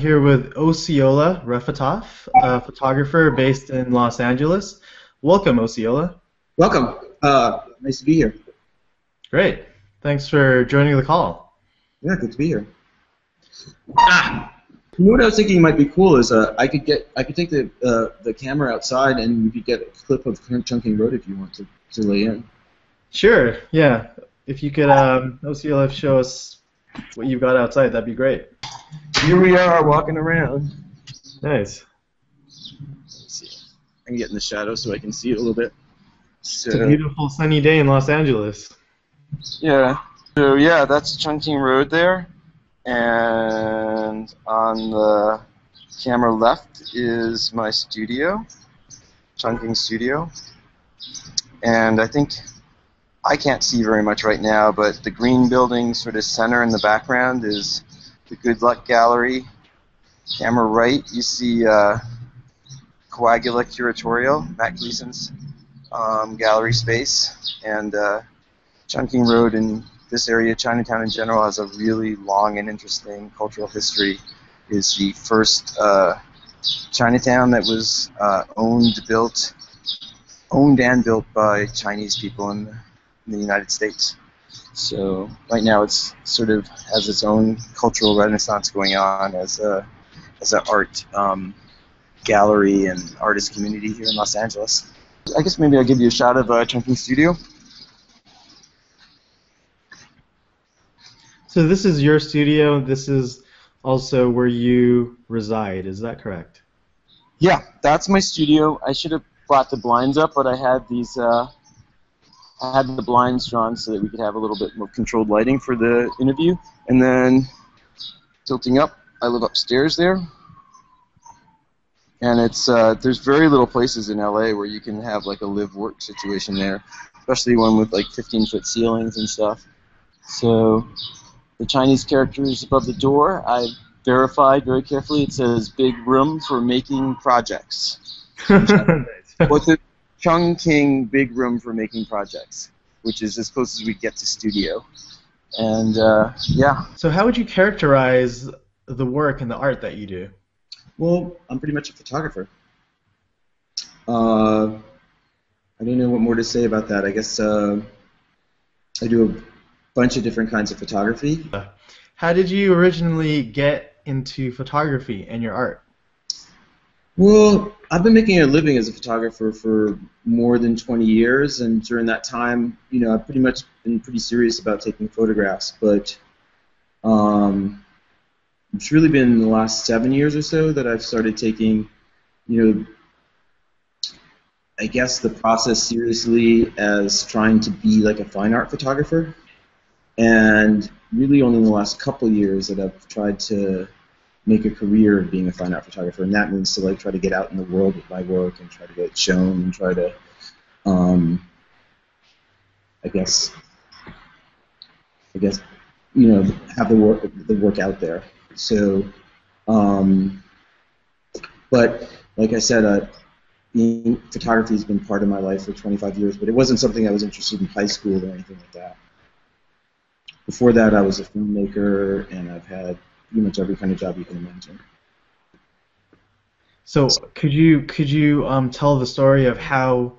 here with Osceola Refetoff, a photographer based in Los Angeles. Welcome, Osceola. Welcome. Nice to be here. Great. Thanks for joining the call. Yeah, good to be here. You know what I was thinking might be cool is I could take the camera outside and we could get a clip of Chungking Road if you want to lay in. Sure. Yeah. If you could, Osceola, show us what you've got outside, that'd be great. Here we are walking around. Nice. Let's see. I can get in the shadow so I can see it a little bit. So, It's a beautiful sunny day in Los Angeles. Yeah. So yeah, that's Chungking Road there, and on the camera left is my studio, Chungking Studio, and I think I can't see very much right now, but the green building sort of center in the background is the Good Luck Gallery. Camera right, you see Coagula Curatorial, Matt Gleason's gallery space, and Chungking Road in this area, Chinatown in general, has a really long and interesting cultural history. It's the first Chinatown that was owned and built by Chinese people in the United States. So right now it's sort of has its own cultural renaissance going on as an art gallery and artist community here in Los Angeles. I guess maybe I'll give you a shot of Chungking Studio. So this is your studio. This is also where you reside. Is that correct? Yeah, that's my studio. I should have brought the blinds up, but I had these. I had the blinds drawn so that we could have a little bit more controlled lighting for the interview. And then tilting up, I live upstairs there. And it's there's very little places in LA where you can have like a live-work situation there, especially one with like 15-foot ceilings and stuff. So the Chinese characters above the door, I verified very carefully. It says "Big Room for Making Projects." What's it? Chungking Big Room for Making Projects, which is as close as we get to studio. And yeah. So how would you characterize the work and the art that you do? Well, I'm pretty much a photographer. I don't know what more to say about that. I guess I do a bunch of different kinds of photography. How did you originally get into photography and your art? Well, I've been making a living as a photographer for more than 20 years, and during that time, you know, I've pretty much been pretty serious about taking photographs, but it's really been in the last 7 years or so that I've started taking, you know, I guess the process seriously as trying to be like a fine art photographer, and really only in the last couple years that I've tried to make a career of being a fine art photographer, and that means to like try to get out in the world with my work and try to get it shown and try to, I guess, you know, have the work out there. So, but like I said, photography has been part of my life for 25 years, but it wasn't something I was interested in high school or anything like that. Before that, I was a filmmaker, and I've had pretty much every kind of job you can imagine. So could you tell the story of how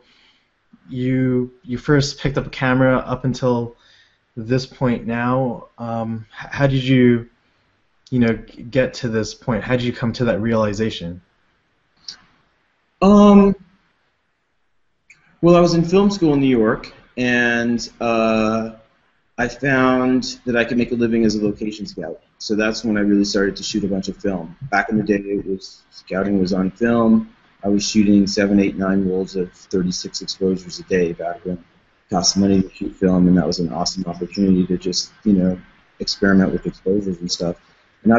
you first picked up a camera up until this point now? How did you get to this point? How did you come to that realization? Well, I was in film school in New York, and I found that I could make a living as a location scout. So that's when I really started to shoot a bunch of film. Back in the day, scouting was on film. I was shooting 7, 8, 9 rolls of 36 exposures a day back when it cost money to shoot film, and that was an awesome opportunity to just, you know, experiment with exposures and stuff. And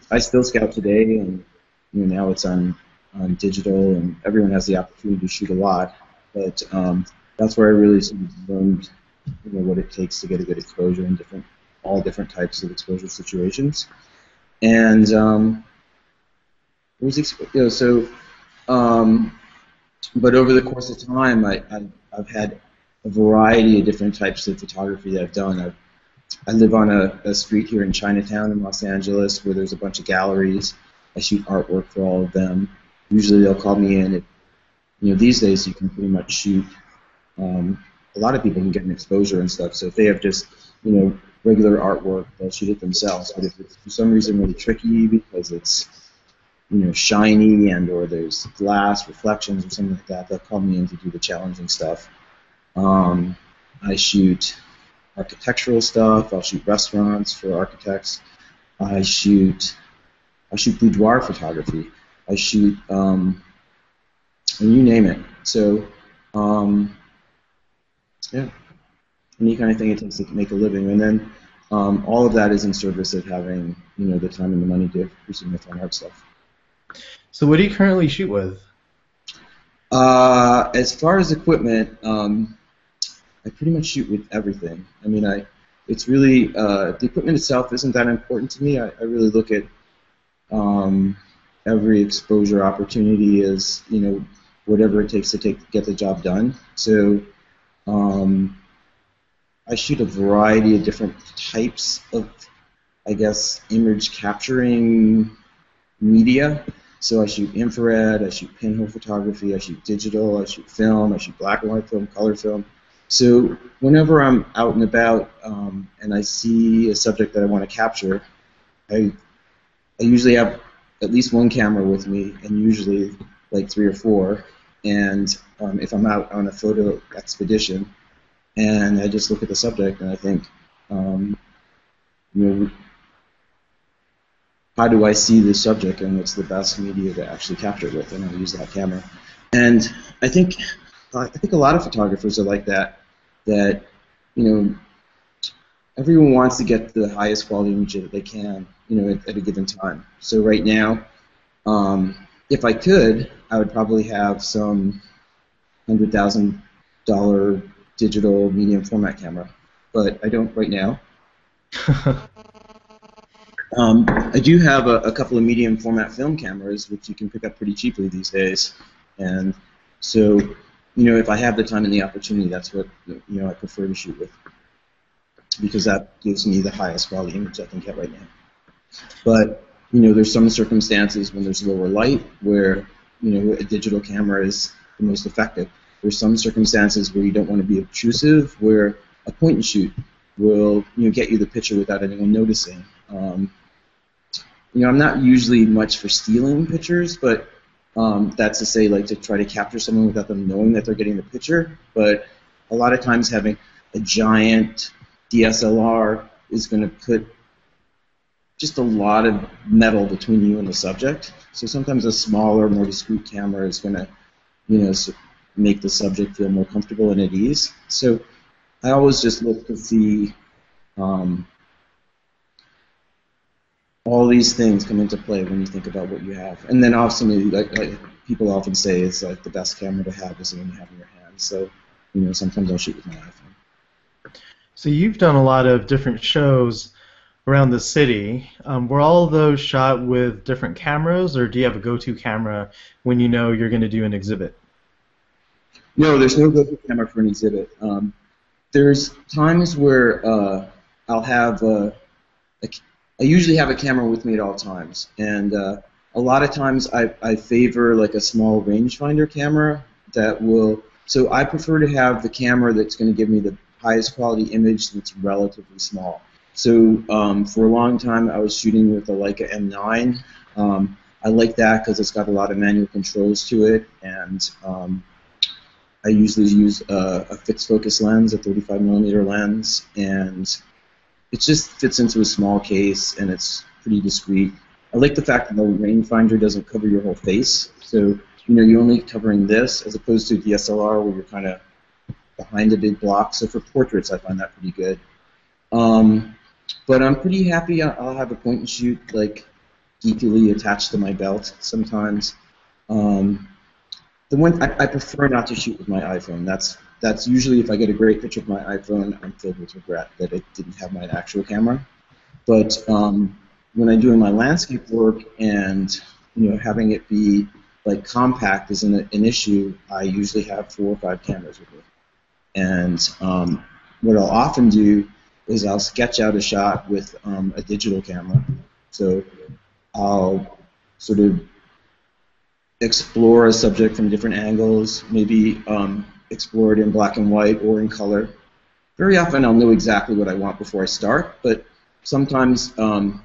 I still scout today, and you know, now it's on digital, and everyone has the opportunity to shoot a lot. But that's where I really sort of learned, you know, what it takes to get a good exposure in all different types of exposure situations. And it was, you know, so. But over the course of time, I've had a variety of different types of photography that I've done. I live on a street here in Chinatown in Los Angeles where there's a bunch of galleries, I shoot artwork for all of them. Usually they'll call me in. These days you can pretty much shoot. A lot of people can get an exposure and stuff. So if they have just regular artwork, they'll shoot it themselves. But if it's for some reason really tricky because it's shiny or there's glass reflections or something like that, they'll call me in to do the challenging stuff. I shoot architectural stuff. I'll shoot restaurants for architects. I shoot boudoir photography. I shoot and you name it. So yeah, any kind of thing it takes to make a living, and then all of that is in service of having the time and the money to pursue my fine art stuff. So what do you currently shoot with? As far as equipment, I pretty much shoot with everything. I mean, it's really the equipment itself isn't that important to me. I really look at every exposure opportunity as whatever it takes to get the job done. So I shoot a variety of different types of, I guess, image capturing media. So I shoot infrared, I shoot pinhole photography, I shoot digital, I shoot film, I shoot black and white film, color film. So whenever I'm out and about and I see a subject that I want to capture, I usually have at least one camera with me, and usually like 3 or 4. And if I'm out on a photo expedition, and I just look at the subject and I think, how do I see this subject and what's the best media to actually capture it with, and I'll use that camera. And I think a lot of photographers are like that. That everyone wants to get the highest quality image that they can, at a given time. So right now, if I could, I would probably have some $100,000 digital medium format camera, but I don't right now. I do have a couple of medium format film cameras, which you can pick up pretty cheaply these days, and so if I have the time and the opportunity, that's what I prefer to shoot with, because that gives me the highest quality image I can get right now. But there's some circumstances when there's lower light where a digital camera is the most effective. There's some circumstances where you don't want to be obtrusive, where a point and shoot will get you the picture without anyone noticing. I'm not usually much for stealing pictures, but that's to say, like, to try to capture someone without them knowing that they're getting the picture. But a lot of times having a giant DSLR is going to put just a lot of metal between you and the subject. So sometimes a smaller, more discreet camera is going to, make the subject feel more comfortable and at ease. So I always just look to see all these things come into play when you think about what you have. And then ultimately, like people often say, is like the best camera to have is the one you have in your hand. So, sometimes I'll shoot with my iPhone. So you've done a lot of different shows around the city. Were all of those shot with different cameras, or do you have a go-to camera when you're going to do an exhibit? No, there's no go-to camera for an exhibit. There's times where I'll have I usually have a camera with me at all times, and a lot of times I favor like a small rangefinder camera that will. So I prefer to have the camera that's going to give me the highest quality image that's relatively small. So for a long time I was shooting with a Leica M9. I like that because it's got a lot of manual controls to it, and I usually use a fixed focus lens, a 35mm lens, and it just fits into a small case and it's pretty discreet. I like the fact that the rangefinder doesn't cover your whole face, so you're only covering this as opposed to DSLR where you're kind of behind a big block. So for portraits, I find that pretty good. But I'm pretty happy. I'll have a point and shoot like geekily attached to my belt sometimes. The one I prefer not to shoot with my iPhone. That's usually if I get a great picture of my iPhone, I'm filled with regret that I didn't have my actual camera. But when I'm doing my landscape work and having it be like compact isn't an issue, I usually have 4 or 5 cameras with me. And what I'll often do is I'll sketch out a shot with a digital camera. So I'll sort of explore a subject from different angles, maybe explore it in black and white or in color. Very often I'll know exactly what I want before I start, but sometimes the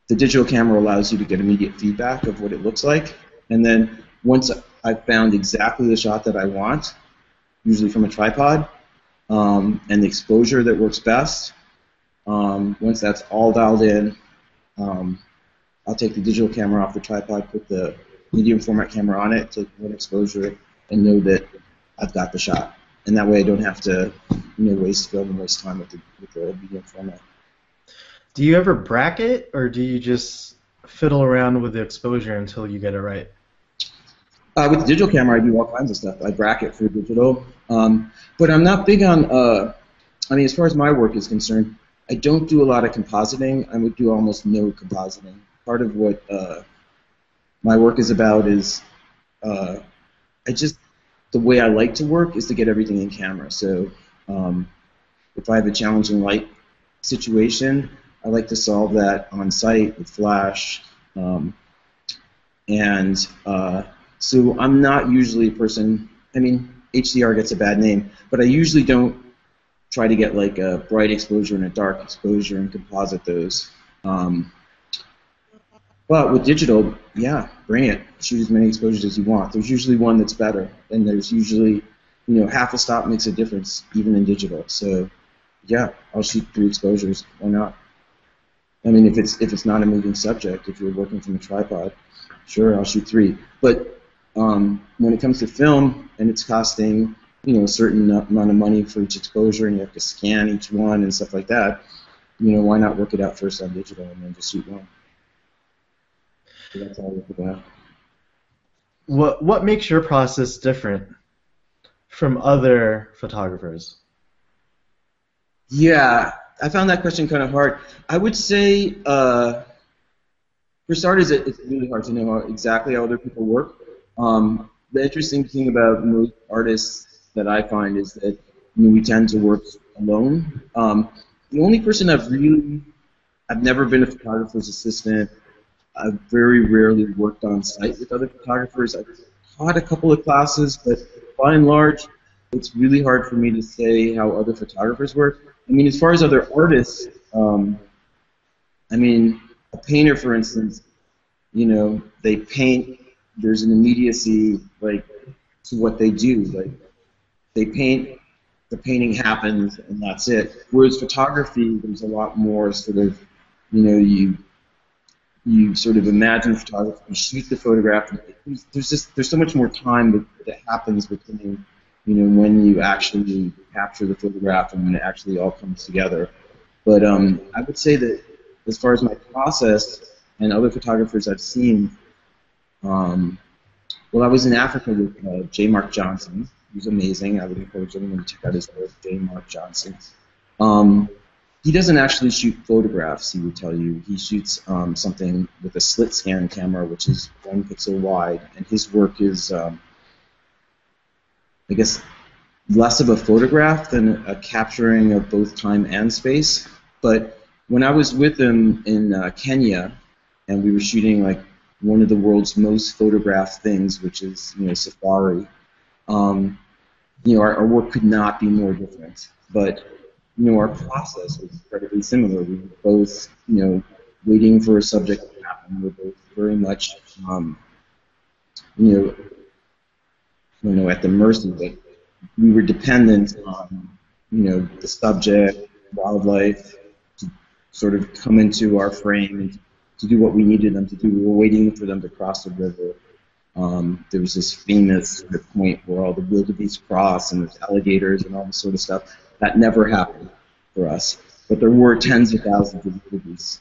digital camera allows you to get immediate feedback of what it looks like, and then once I've found exactly the shot that I want, usually from a tripod, and the exposure that works best, once that's all dialed in, I'll take the digital camera off the tripod, put the medium format camera on it, take one exposure, and know that I've got the shot. And that way I don't have to waste film and waste time with the medium format. Do you ever bracket, or do you just fiddle around with the exposure until you get it right? With the digital camera, I do all kinds of stuff. I bracket for digital. But I'm not big on, I mean, as far as my work is concerned, I don't do a lot of compositing. I would do almost no compositing. Part of what my work is about is the way I like to work is to get everything in camera. So if I have a challenging light situation, I like to solve that on site with Flash. So I'm not usually a person, I mean, HDR gets a bad name, but I usually don't try to get like a bright exposure and a dark exposure and composite those. But with digital, yeah, bring it. Shoot as many exposures as you want. There's usually one that's better, and there's usually, half a stop makes a difference, even in digital. So, yeah, I'll shoot 3 exposures. Why not? I mean, if it's not a moving subject, if you're working from a tripod, sure, I'll shoot 3. But when it comes to film, and it's costing, a certain amount of money for each exposure, and you have to scan each one and stuff like that, why not work it out first on digital and then just shoot one? So that's how I look at that. What makes your process different from other photographers? Yeah, I found that question kind of hard. I would say, for starters, it's really hard to know exactly how other people work. The interesting thing about most artists that I find is that we tend to work alone. The only person I've never been a photographer's assistant. I've very rarely worked on site with other photographers. I've taught a couple of classes, but by and large, it's really hard for me to say how other photographers work. I mean, as far as other artists, I mean, a painter, for instance, they paint. There's an immediacy, like, to what they do. Like, they paint, the painting happens, and that's it. Whereas photography, there's a lot more sort of, you sort of imagine photography, you shoot the photograph, and there's so much more time that happens between, when you actually capture the photograph and when it actually all comes together. But I would say that as far as my process and other photographers I've seen, well, I was in Africa with J. Mark Johnson. He was amazing. I would encourage everyone to check out his work, J. Mark Johnson. He doesn't actually shoot photographs, he would tell you. He shoots something with a slit scan camera, which is 1 pixel wide, and his work is, I guess, less of a photograph than a capturing of both time and space. But when I was with him in Kenya, and we were shooting like one of the world's most photographed things, which is safari, our work could not be more different. But our process was incredibly similar. We were both, waiting for a subject to happen. We were both very much, at the mercy, but we were dependent on, the subject, wildlife, to sort of come into our frame and to do what we needed them to do. We were waiting for them to cross the river. There was this famous sort of point where all the wildebeest cross and there's alligators and all this sort of stuff. That never happened for us. But there were tens of thousands of wildebeest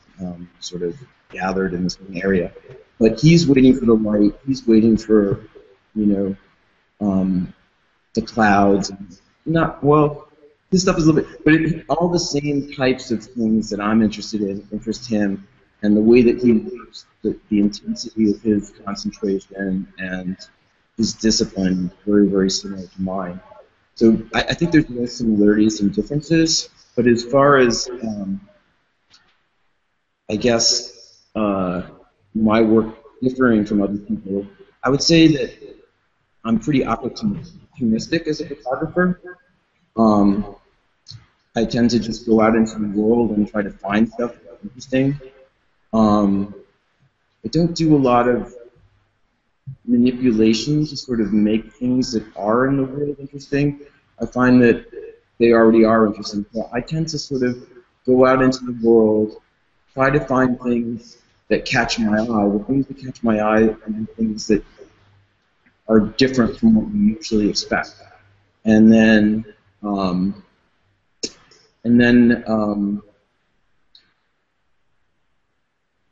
sort of gathered in this one area. But he's waiting for the light. He's waiting for, the clouds. His stuff is a little bit, but all the same types of things that I'm interested in interest him, and the way that he works, the intensity of his concentration and his discipline, very, very similar to mine. So I think there's no similarities and differences, but as far as, I guess, my work differing from other people, I would say that I'm pretty opportunistic as a photographer. Um, I tend to just go out into the world and try to find stuff that's interesting. Um, I don't do a lot of manipulation to sort of make things that are in the world interesting. I find that they already are interesting. So I tend to sort of go out into the world, try to find things that catch my eye. The things that catch my eye are the things that are different from what you usually expect. And then, um, and then, um,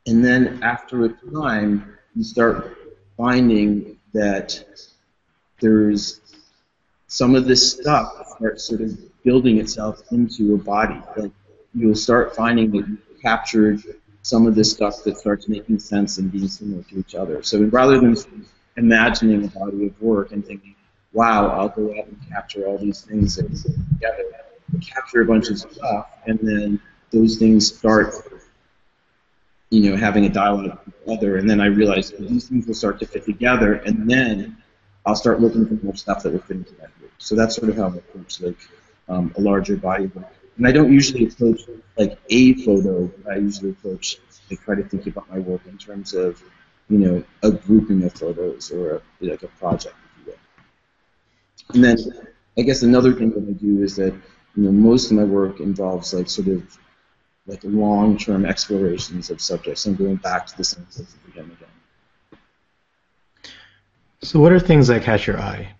and then after a time, you start finding that there's some of this stuff starts sort of building itself into a body. Like you'll start finding that you've captured some of this stuff that starts making sense and being similar to each other. So rather than imagining a body of work and thinking, wow, I'll go out and capture all these things that fit together, capture a bunch of stuff, and then those things start, having a dialogue with each other, and then I realize these things will start to fit together, and then I'll start looking for more stuff that will fit into that group. So that's sort of how I approach a larger body of work. And I don't usually approach like a photo. I usually approach, I try to think about my work in terms of, a grouping of photos or like a project, if you will. And then I guess another thing that I do is that, most of my work involves like sort of like long-term explorations of subjects and going back to the same places again and again. So what are things that catch your eye?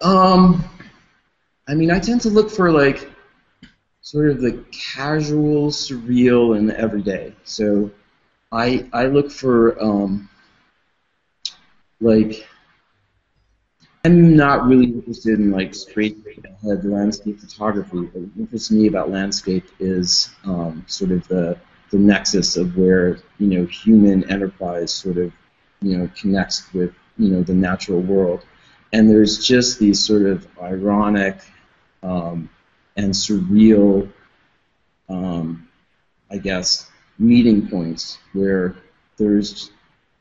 I tend to look for like sort of the casual, surreal, and the everyday. So I look for like I'm not really interested in like straight ahead landscape photography. What interests me about landscape is sort of the nexus of where human enterprise sort of connects with the natural world, and there's just these sort of ironic and surreal, I guess, meeting points where there's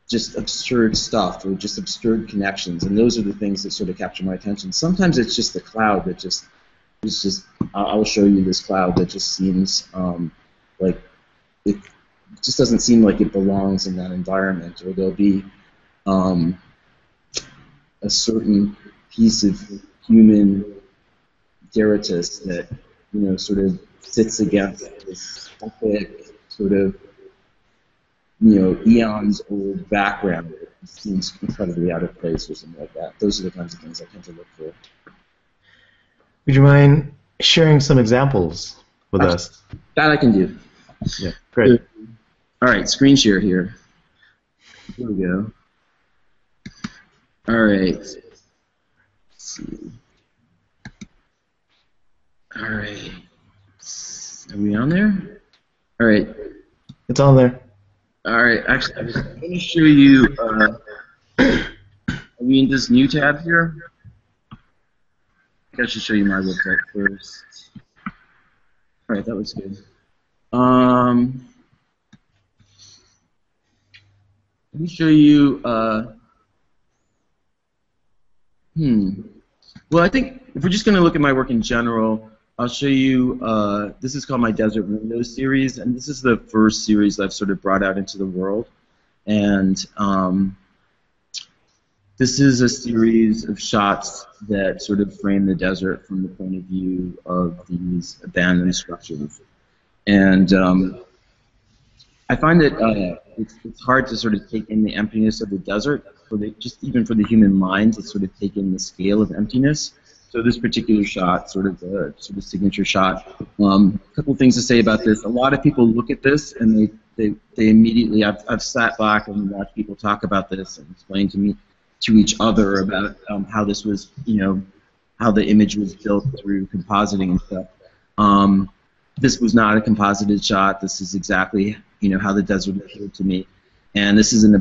just absurd stuff or just absurd connections, and those are the things that sort of capture my attention. Sometimes it's just the cloud that just is just. I'll show you this cloud that just seems like it just doesn't seem like it belongs in that environment, or there'll be a certain piece of human deritus that sort of sits against this epic sort of eons old background that seems incredibly out of place or something like that. Those are the kinds of things I tend to look for. Would you mind sharing some examples with us? That I can do. Yeah, great. All right, screen share here. Here we go. All right. Let's see. All right. Are we on there? All right. It's on there. All right. Actually, I'm just going to show you. Are we in this new tab here? I think I should show you my website first. All right, that looks good. Let me show you. Well, I think if we're just going to look at my work in general, I'll show you. This is called my Desert Windows series, and this is the first series I've sort of brought out into the world. And this is a series of shots that sort of frame the desert from the point of view of these abandoned structures. And I find that it's hard to sort of take in the emptiness of the desert, just even for the human mind to sort of take in the scale of emptiness. So this particular shot, sort of signature shot. A couple of things to say about this. A lot of people look at this and they immediately. I've sat back and watched people talk about this and explain to each other about how this was, how the image was built through compositing and stuff. This was not a composited shot. This is exactly how the desert appeared to me. And this is an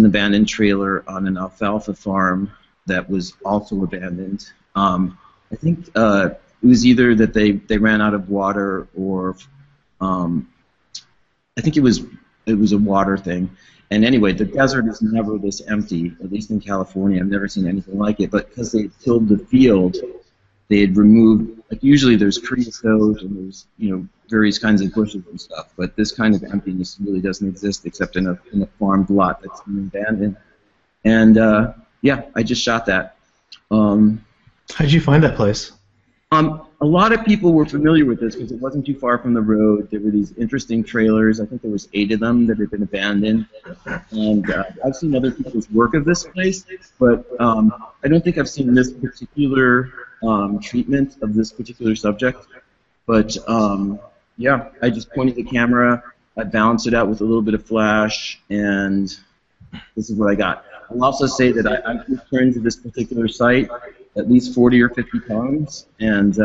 abandoned trailer on an alfalfa farm that was also abandoned. I think it was either that they ran out of water, or I think it was it was a water thing. And anyway, the desert is never this empty, at least in California. I've never seen anything like it. But because they tilled the field, they had removed, like usually there's creosote and there's, various kinds of bushes and stuff. But this kind of emptiness really doesn't exist except in a farmed lot that's been abandoned. And yeah, I just shot that. How'd you find that place? A lot of people were familiar with this because it wasn't too far from the road. There were these interesting trailers. I think there was 8 of them that had been abandoned. And I've seen other people's work of this place, but I don't think I've seen this particular treatment of this particular subject. But yeah, I just pointed the camera, I balanced it out with a little bit of flash, and this is what I got. I'll also say that I've returned to this particular site at least 40 or 50 times, and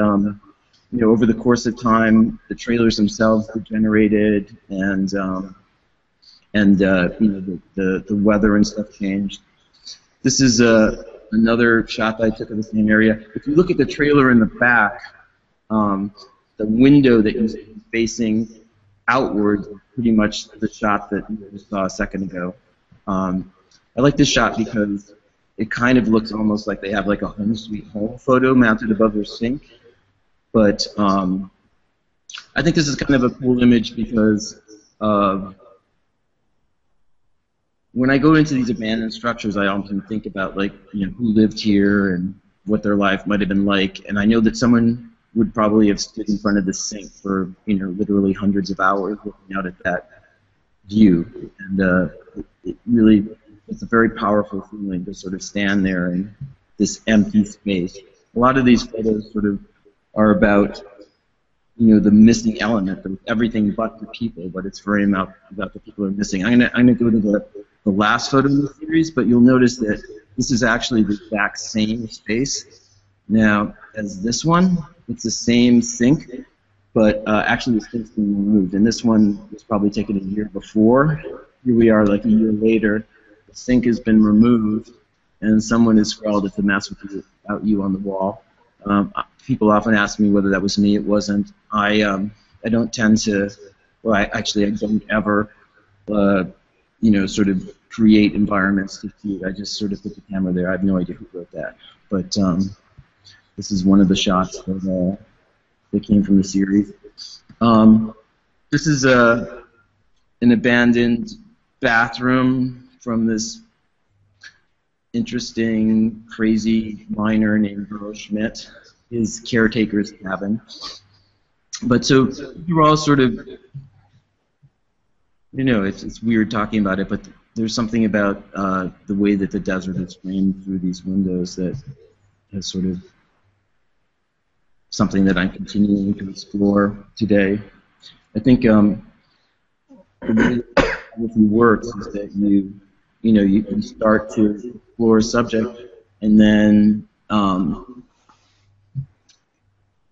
over the course of time, the trailers themselves degenerated, and the weather and stuff changed. This is another shot that I took of the same area. If you look at the trailer in the back, the window that you see facing outward is pretty much the shot that you just saw a second ago. I like this shot because it kind of looks almost like they have like a home sweet home photo mounted above their sink. But I think this is kind of a cool image because when I go into these abandoned structures, I often think about who lived here and what their life might have been like. And I know that someone would probably have stood in front of the sink for literally hundreds of hours looking out at that view. And it really, it's a very powerful feeling to sort of stand there in this empty space. A lot of these photos sort of are about, the missing element, everything but the people, but it's very about the people who are missing. I'm gonna go to the last photo in the series, but you'll notice that this is actually the exact same space now as this one. It's the same sink, but actually the sink's been removed, and this one was probably taken a year before. Here we are like a year later. The sink has been removed, and someone has scrawled "It's a mess without you" on the wall. People often ask me whether that was me. It wasn't. I don't tend to. Well, I don't ever, sort of create environments to shoot. I just sort of put the camera there. I have no idea who wrote that, but this is one of the shots that came from the series. This is an abandoned bathroom from this interesting, crazy miner named Burl Schmidt, his caretaker's cabin. But so you're all sort of, it's weird talking about it, but there's something about the way that the desert is framed through these windows that is sort of something that I'm continuing to explore today. I think the way photography works is that you start to explore a subject, and then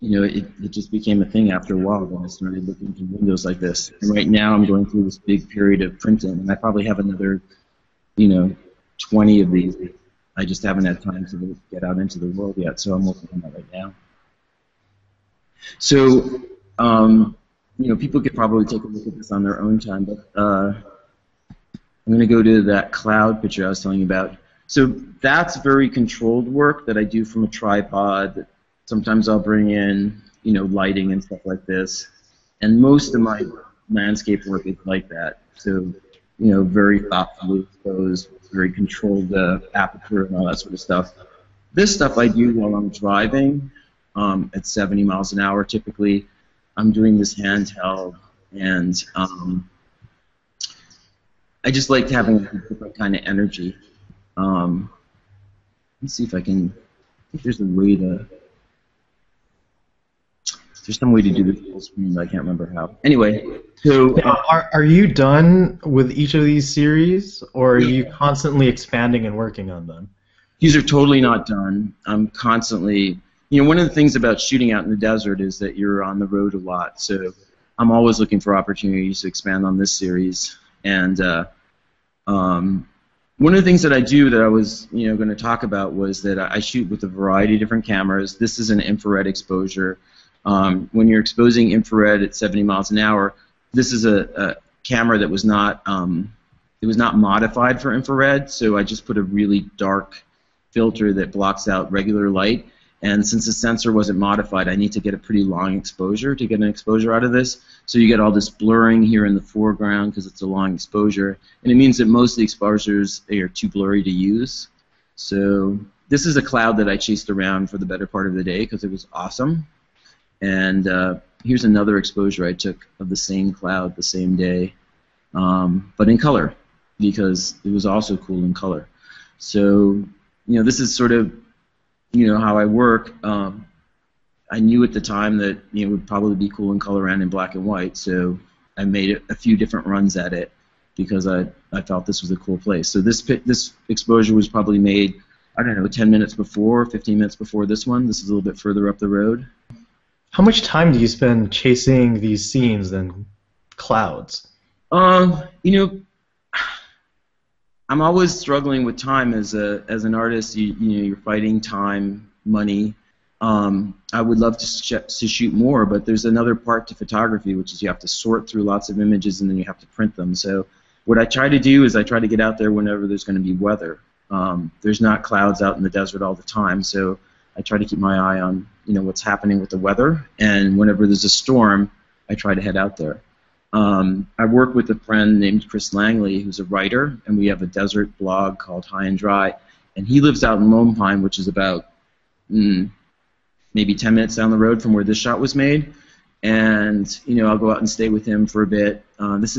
it just became a thing after a while. Then I started looking through windows like this, and right now I'm going through this big period of printing, and I probably have another 20 of these. I just haven't had time to get out into the world yet, so I'm working on that right now. So people could probably take a look at this on their own time, but I'm going to go to that cloud picture I was telling you about. So that's very controlled work that I do from a tripod. Sometimes I'll bring in, lighting and stuff like this. And most of my landscape work is like that. So, very thoughtfully exposed, very controlled aperture and all that sort of stuff. This stuff I do while I'm driving at 70 miles an hour typically. I'm doing this handheld, and I just like having a different kind of energy. Let's see if I think there's a way to. There's some way to do this full screen, but I can't remember how. Anyway, so now, are you done with each of these series, or are you constantly expanding and working on them? These are totally not done. I'm constantly. One of the things about shooting out in the desert is that you're on the road a lot. So I'm always looking for opportunities to expand on this series. And one of the things that I do that I was going to talk about was that I shoot with a variety of different cameras. This is an infrared exposure. When you're exposing infrared at 70 miles an hour, this is a camera that was not it was not modified for infrared, so I just put a really dark filter that blocks out regular light. And since the sensor wasn't modified, I need to get a pretty long exposure to get an exposure out of this. So you get all this blurring here in the foreground because it's a long exposure. And it means that most of the exposures are too blurry to use. So this is a cloud that I chased around for the better part of the day because it was awesome. And here's another exposure I took of the same cloud the same day, but in color, because it was also cool in color. So, this is sort of, how I work. I knew at the time that it would probably be cool in color and in black and white, so I made a few different runs at it because I felt this was a cool place. So this exposure was probably made, I don't know, 10 minutes before, 15 minutes before this one. This is a little bit further up the road. How much time do you spend chasing these scenes and clouds? I'm always struggling with time as an artist. You're fighting time, money. I would love to shoot more, but there's another part to photography, which is you have to sort through lots of images and then you have to print them. So what I try to do is I try to get out there whenever there's going to be weather. There's not clouds out in the desert all the time, so I try to keep my eye on what's happening with the weather, and whenever there's a storm, I try to head out there. I work with a friend named Chris Langley, who's a writer, and we have a desert blog called High and Dry, and he lives out in Lone Pine, which is about maybe 10 minutes down the road from where this shot was made, and I'll go out and stay with him for a bit. This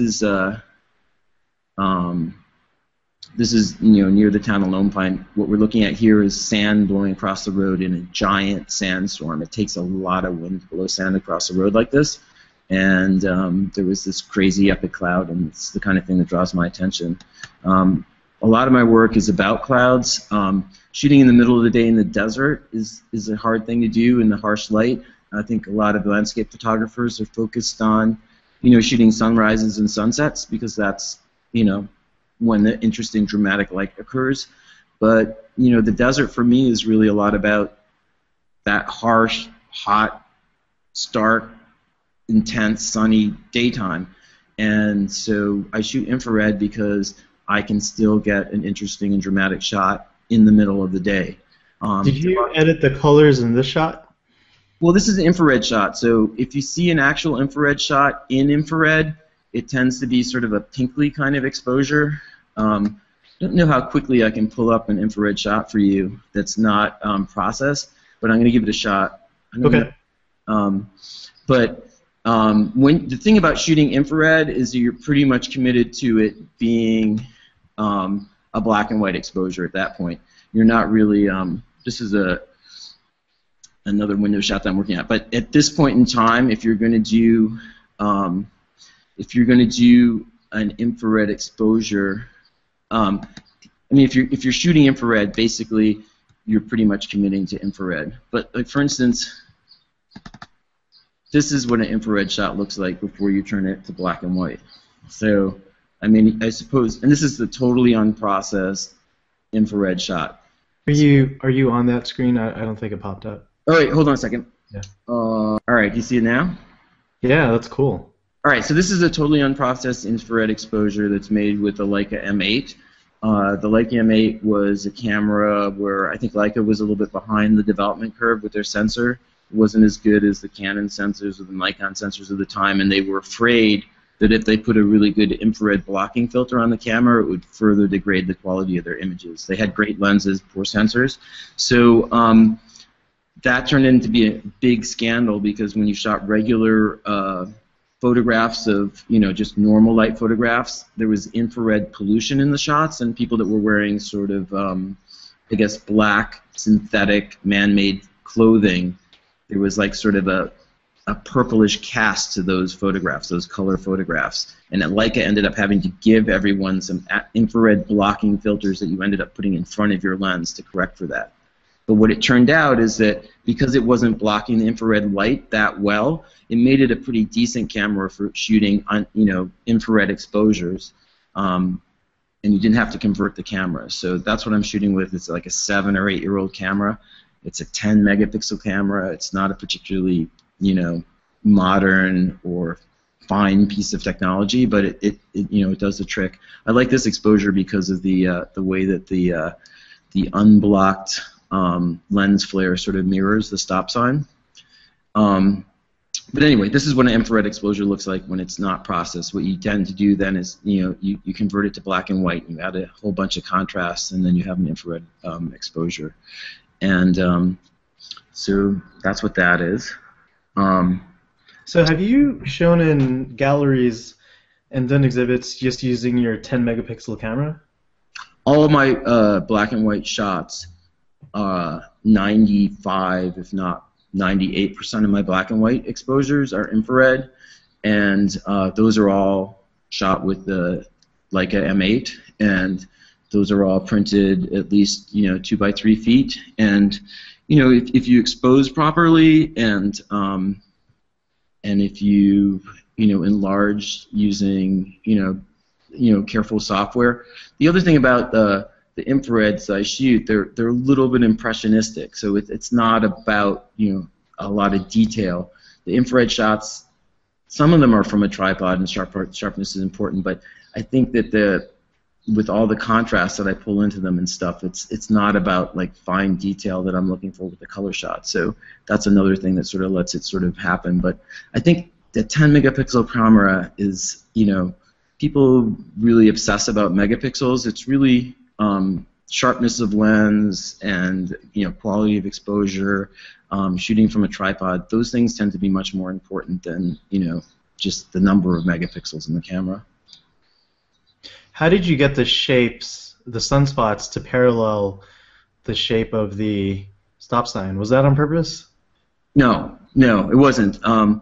is near the town of Lone Pine. What we're looking at here is sand blowing across the road in a giant sandstorm. It takes a lot of wind to blow sand across the road like this. And there was this crazy epic cloud, and it's the kind of thing that draws my attention. A lot of my work is about clouds. Shooting in the middle of the day in the desert is a hard thing to do in the harsh light. I think a lot of landscape photographers are focused on, shooting sunrises and sunsets because that's, when the interesting dramatic light occurs. But, the desert for me is really a lot about that harsh, hot, stark, intense, sunny daytime. And so I shoot infrared because I can still get an interesting and dramatic shot in the middle of the day. Did you edit the colors in this shot? Well, this is an infrared shot, so if you see an actual infrared shot in infrared, it tends to be sort of a pinkly kind of exposure. I don't know how quickly I can pull up an infrared shot for you that's not processed, but I'm going to give it a shot. Okay. When the thing about shooting infrared is that you're pretty much committed to it being a black and white exposure at that point. You're not really. This is another window shot that I'm working at. But at this point in time, if you're going to do an infrared exposure, if you're shooting infrared, basically you're pretty much committing to infrared. But like for instance, this is what an infrared shot looks like before you turn it to black and white. So, I suppose, and this is the totally unprocessed infrared shot. Are you on that screen? I don't think it popped up. All right, hold on a second. Yeah. All right, do you see it now? Yeah, that's cool. All right, so this is a totally unprocessed infrared exposure that's made with the Leica M8. The Leica M8 was a camera where I think Leica was a little bit behind the development curve with their sensor. It wasn't as good as the Canon sensors or the Nikon sensors of the time, and they were afraid that if they put a really good infrared blocking filter on the camera, it would further degrade the quality of their images. They had great lenses, poor sensors. So that turned into be a big scandal because when you shot regular photographs of, just normal light photographs, there was infrared pollution in the shots, and people that were wearing sort of, I guess, black, synthetic, man-made clothing, there was like sort of a purplish cast to those photographs, those color photographs. And Leica ended up having to give everyone some infrared blocking filters that you ended up putting in front of your lens to correct for that. But what it turned out is that because it wasn't blocking the infrared light that well, it made it a pretty decent camera for shooting on, infrared exposures. And you didn't have to convert the camera. So that's what I'm shooting with. It's like a 7 or 8-year-old camera. It's a 10 megapixel camera. It's not a particularly, modern or fine piece of technology, but it does the trick. I like this exposure because of the way that the unblocked lens flare sort of mirrors the stop sign. But anyway, this is what an infrared exposure looks like when it's not processed. What you tend to do then is, you convert it to black and white. You add a whole bunch of contrast, and then you have an infrared exposure. And so that's what that is. So have you shown in galleries and done exhibits just using your 10 megapixel camera? All of my black and white shots, 95, if not 98% of my black and white exposures are infrared, and those are all shot with the Leica M8, and those are all printed at least 2 by 3 feet. And if you expose properly and if you enlarge using careful software. The other thing about the infrareds I shoot, they're a little bit impressionistic, so it's not about a lot of detail. The infrared shots, some of them are from a tripod, and sharpness is important, but I think that with all the contrast that I pull into them and stuff, it's not about like fine detail that I'm looking for with the color shot. So that's another thing that sort of lets it sort of happen. But I think the 10 megapixel camera is, people really obsess about megapixels. It's really sharpness of lens and quality of exposure, shooting from a tripod. Those things tend to be much more important than just the number of megapixels in the camera. How did you get the shapes, the sunspots, to parallel the shape of the stop sign? Was that on purpose? No, it wasn't. I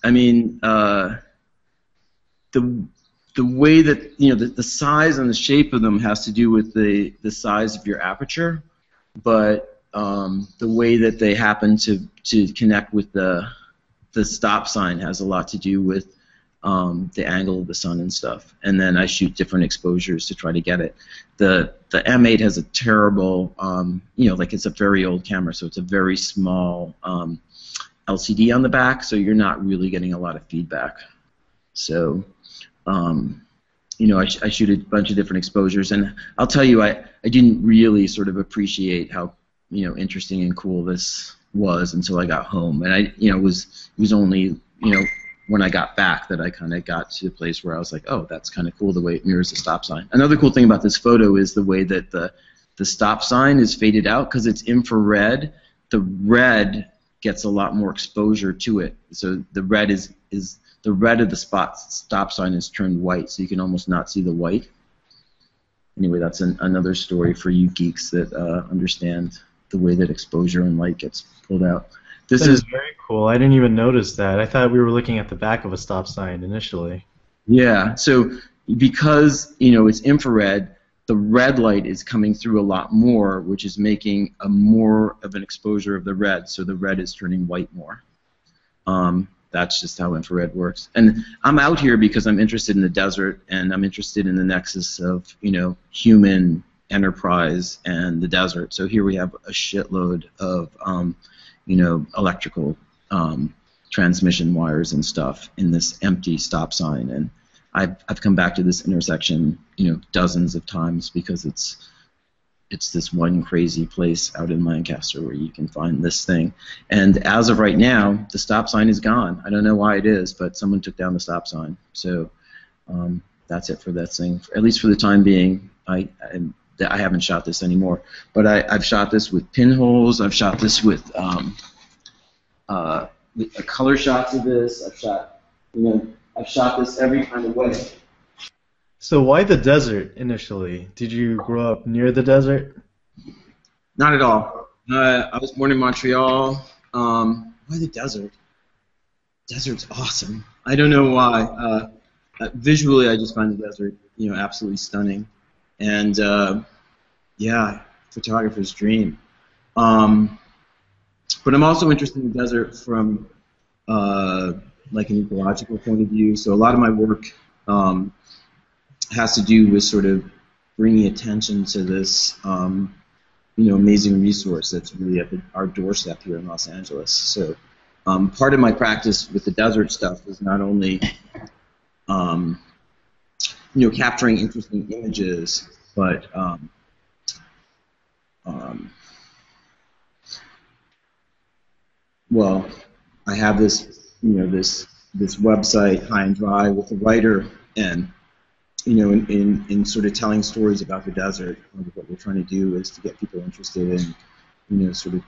mean, the way that the size and the shape of them has to do with the size of your aperture, but the way that they happen to connect with the stop sign has a lot to do with the angle of the sun and stuff. And then I shoot different exposures to try to get it. The M8 has a terrible, it's a very old camera, so it's a very small LCD on the back, so you're not really getting a lot of feedback. So, I shoot a bunch of different exposures, and I'll tell you, I didn't really sort of appreciate how interesting and cool this was until I got home, and it was only when I got back that I kind of got to the place where I was like, oh, that's kind of cool the way it mirrors the stop sign. Another cool thing about this photo is the way that the stop sign is faded out because it's infrared. The red gets a lot more exposure to it, so the red is the red of the stop sign is turned white, so you can almost not see the white. Anyway, that's another story for you geeks that understand the way that exposure and light gets pulled out. This is very cool. I didn't even notice that. I thought we were looking at the back of a stop sign initially. Yeah, so because it's infrared, the red light is coming through a lot more, which is making a more of an exposure of the red, so the red is turning white more. That's just how infrared works. And I'm out here because I'm interested in the desert, and I'm interested in the nexus of human enterprise and the desert. So here we have a shitload of electrical transmission wires and stuff in this empty stop sign, and I've come back to this intersection dozens of times because it's this one crazy place out in Lancaster where you can find this thing. And as of right now, the stop sign is gone. I don't know why it is, but someone took down the stop sign. So that's it for that thing. At least for the time being, I haven't shot this anymore. But I've shot this with pinholes. I've shot this with color shots of this. I've shot this every kind of way. So why the desert initially? Did you grow up near the desert? Not at all. I was born in Montreal. Why the desert? Desert's awesome. I don't know why. Visually, I just find the desert, absolutely stunning. And yeah, photographer's dream. But I'm also interested in the desert from like an ecological point of view. So a lot of my work has to do with sort of bringing attention to this, amazing resource that's really at our doorstep here in Los Angeles. So part of my practice with the desert stuff is not only um, capturing interesting images, but um, well, I have this website, High and Dry, with a writer, and in sort of telling stories about the desert. What we're trying to do is to get people interested in, sort of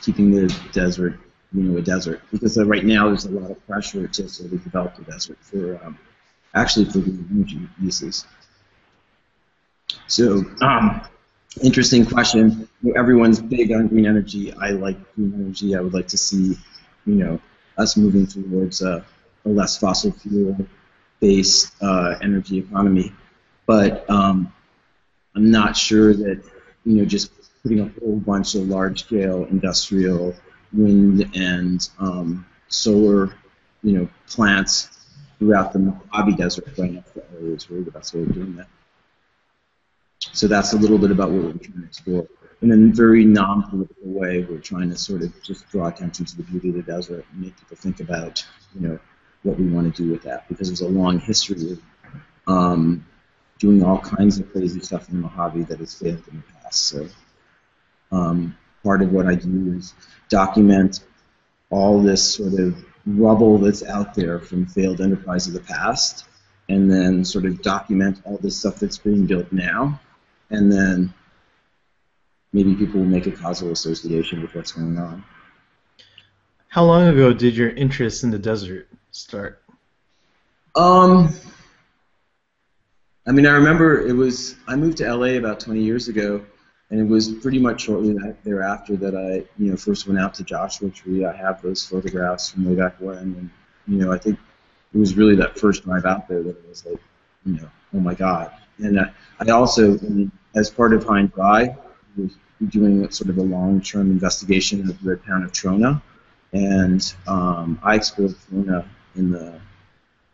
keeping the desert, a desert, because right now there's a lot of pressure to sort of develop the desert for actually for the energy uses. So, interesting question. Everyone's big on green energy. I like green energy. I would like to see, us moving towards a less fossil fuel-based energy economy. But I'm not sure that, just putting a whole bunch of large-scale industrial wind and solar, plants throughout the Mojave Desert right next to LA is really the best way of doing that. So that's a little bit about what we're trying to explore. In a very non-political way, we're trying to sort of just draw attention to the beauty of the desert and make people think about, what we want to do with that. Because there's a long history of doing all kinds of crazy stuff in the Mojave that has failed in the past. So part of what I do is document all this sort of rubble that's out there from failed enterprise of the past, and then sort of document all this stuff that's being built now, and then maybe people will make a causal association with what's going on. How long ago did your interest in the desert start? I mean, I remember I moved to LA about 20 years ago, and it was pretty much shortly thereafter that I, first went out to Joshua Tree. I have those photographs from way back when, and, I think it was really that first drive out there that I was like, oh my God. And I also, as part of High and Dry, was doing sort of a long-term investigation of the town of Trona, and I explored Trona in the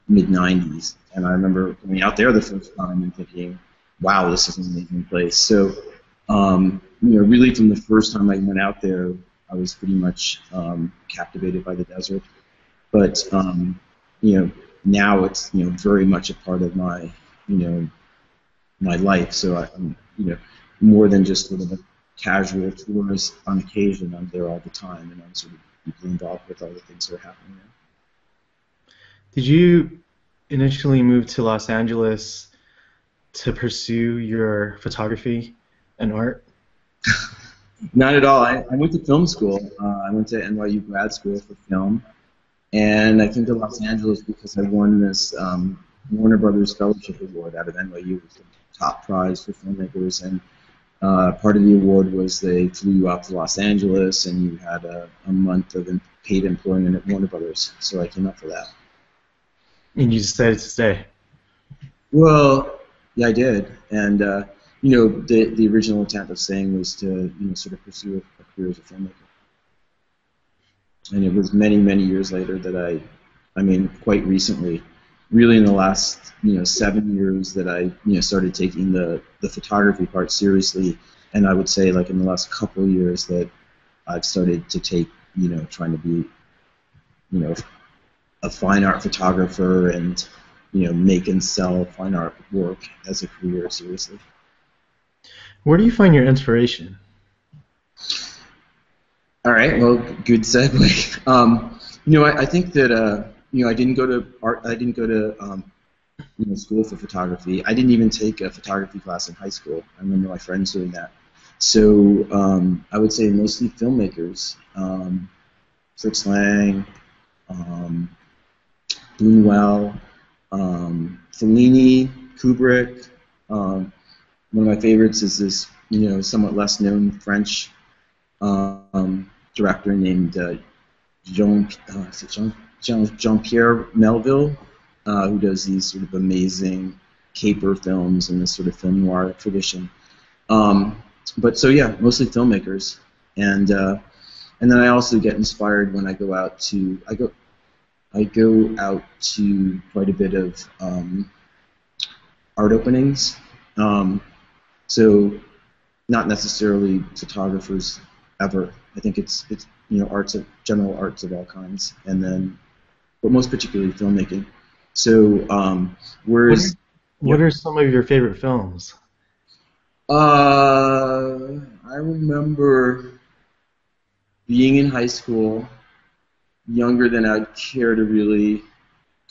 mid-90s, and I remember going out there the first time and thinking, wow, this is an amazing place. So, really from the first time I went out there, I was pretty much captivated by the desert. But, now it's, very much a part of my, my life. So I'm, more than just sort of a casual tourist on occasion. I'm there all the time, and I'm sort of deeply involved with all the things that are happening there. Did you initially move to Los Angeles to pursue your photography and art? Not at all. I went to film school. I went to NYU grad school for film, and I came to Los Angeles because I won this Warner Brothers Fellowship Award out of NYU. It was the top prize for filmmakers, and part of the award was they flew you out to Los Angeles, and you had a month of paid employment at Warner Brothers. So I came up for that. And you decided to stay? Well, yeah, I did. And, the original intent of staying was to, sort of pursue a career as a filmmaker. And it was many, many years later that quite recently, really in the last, 7 years that I, started taking the photography part seriously. And I would say, like, in the last couple of years that I've started to take, trying to be, a fine art photographer and, make and sell fine art work as a career seriously. Where do you find your inspiration? All right, well, good segue. I think that I didn't go to art. I didn't go to school for photography. I didn't even take a photography class in high school. I remember my friends doing that. So I would say mostly filmmakers. Fritz Lang, Buñuel, Fellini, Kubrick. One of my favorites is this, somewhat less known French director named Jean-Pierre Melville, who does these sort of amazing caper films in this sort of film noir tradition. But so yeah, mostly filmmakers, and then I also get inspired when I go out to quite a bit of art openings. So not necessarily photographers ever. I think it's general arts of all kinds, and then, but most particularly filmmaking. So What are whereas, what yep. are some of your favorite films? I remember being in high school, younger than I'd care to really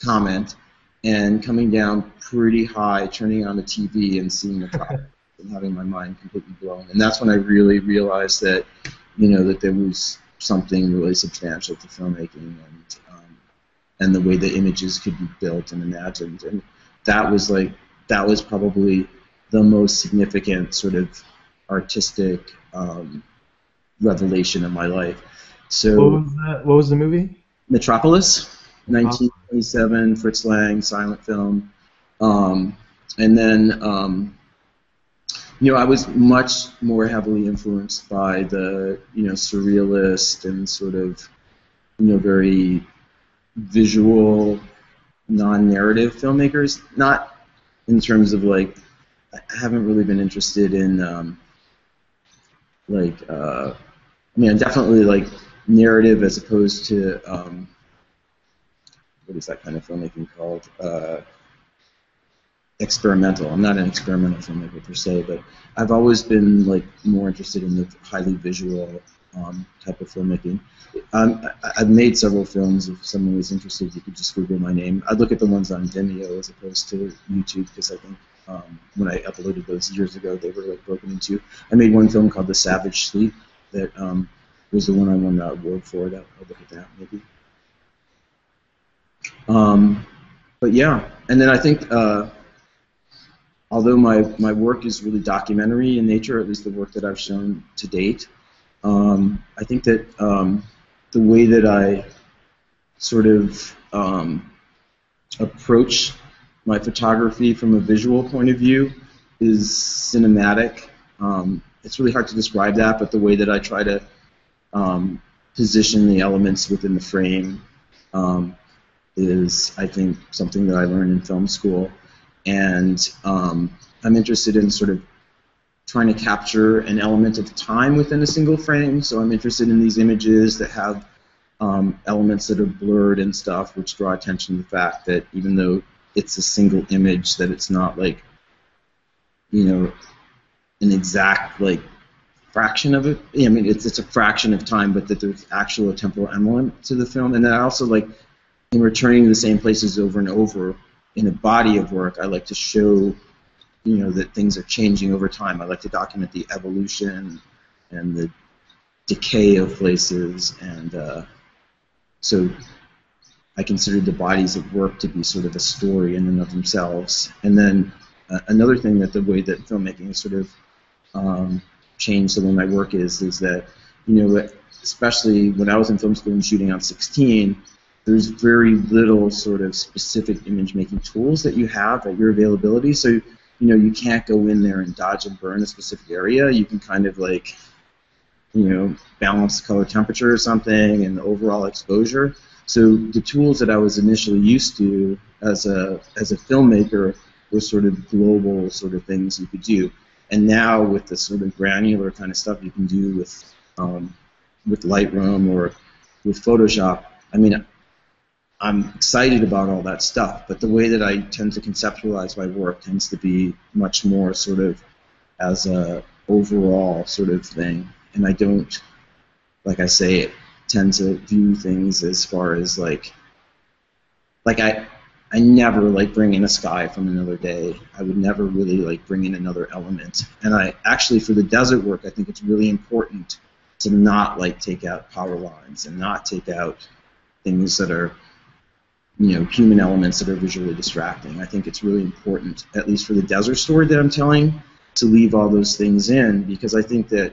comment, and coming down pretty high, turning on the TV and seeing Metropolis and having my mind completely blown. And that's when I really realized that, that there was something really substantial to filmmaking and the way that images could be built and imagined. And that was like that was probably the most significant sort of artistic revelation of my life. What So was that? What was the movie? Metropolis, Uh, 1927, Fritz Lang, silent film. Um, and then, I was much more heavily influenced by the, surrealist and sort of, very visual, non-narrative filmmakers. Not in terms of like, I haven't really been interested in like, definitely like narrative as opposed to what is that kind of filmmaking called? Experimental. I'm not an experimental filmmaker per se, but I've always been like more interested in the highly visual type of filmmaking. I've made several films. If someone was interested, you could just Google my name. I'd look at the ones on Vimeo as opposed to YouTube because I think when I uploaded those years ago, they were like broken into. I made one film called The Savage Sleep that was the one I won the award for. I'll look at that maybe. But yeah, and then I think although my work is really documentary in nature, at least the work that I've shown to date, I think that the way that I sort of approach my photography from a visual point of view is cinematic. It's really hard to describe that, but the way that I try to position the elements within the frame is, I think, something that I learned in film school. And I'm interested in sort of trying to capture an element of time within a single frame. So I'm interested in these images that have elements that are blurred and stuff, which draw attention to the fact that even though it's a single image, that it's not like, an exact like fraction of it. I mean, it's a fraction of time, but that there's actual temporal element to the film. And then I also like, in returning to the same places over and over in a body of work, I like to show, that things are changing over time. I like to document the evolution and the decay of places, and so I consider the bodies of work to be sort of a story in and of themselves. And then another thing that the way that filmmaking has sort of changed the way my work is that, especially when I was in film school and shooting on 16, there's very little sort of specific image making tools that you have at your availability. So, you can't go in there and dodge and burn a specific area. You can kind of like, balance the color temperature or something and the overall exposure. So the tools that I was initially used to as a filmmaker were sort of global sort of things you could do. And now with the sort of granular kind of stuff you can do with Lightroom or with Photoshop, I mean, I'm excited about all that stuff, but the way that I tend to conceptualize my work tends to be much more sort of as a overall sort of thing, and I don't, like I say, tend to view things as far as like I never like bring in a sky from another day. I would never really like bring in another element, and I actually for the desert work I think it's really important to not like take out power lines and not take out things that are human elements that are visually distracting. I think it's really important, at least for the desert story that I'm telling, to leave all those things in, because I think that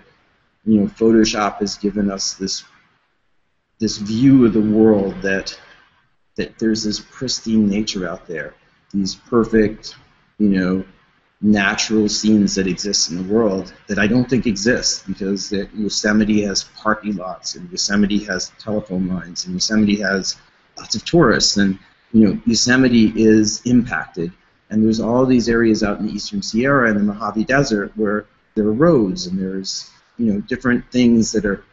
Photoshop has given us this view of the world that there's this pristine nature out there, these perfect, natural scenes that exist in the world that I don't think exist, because Yosemite has parking lots, and Yosemite has telephone lines, and Yosemite has lots of tourists, and Yosemite is impacted, and there's all these areas out in the Eastern Sierra and the Mojave Desert where there are roads and there's different things that are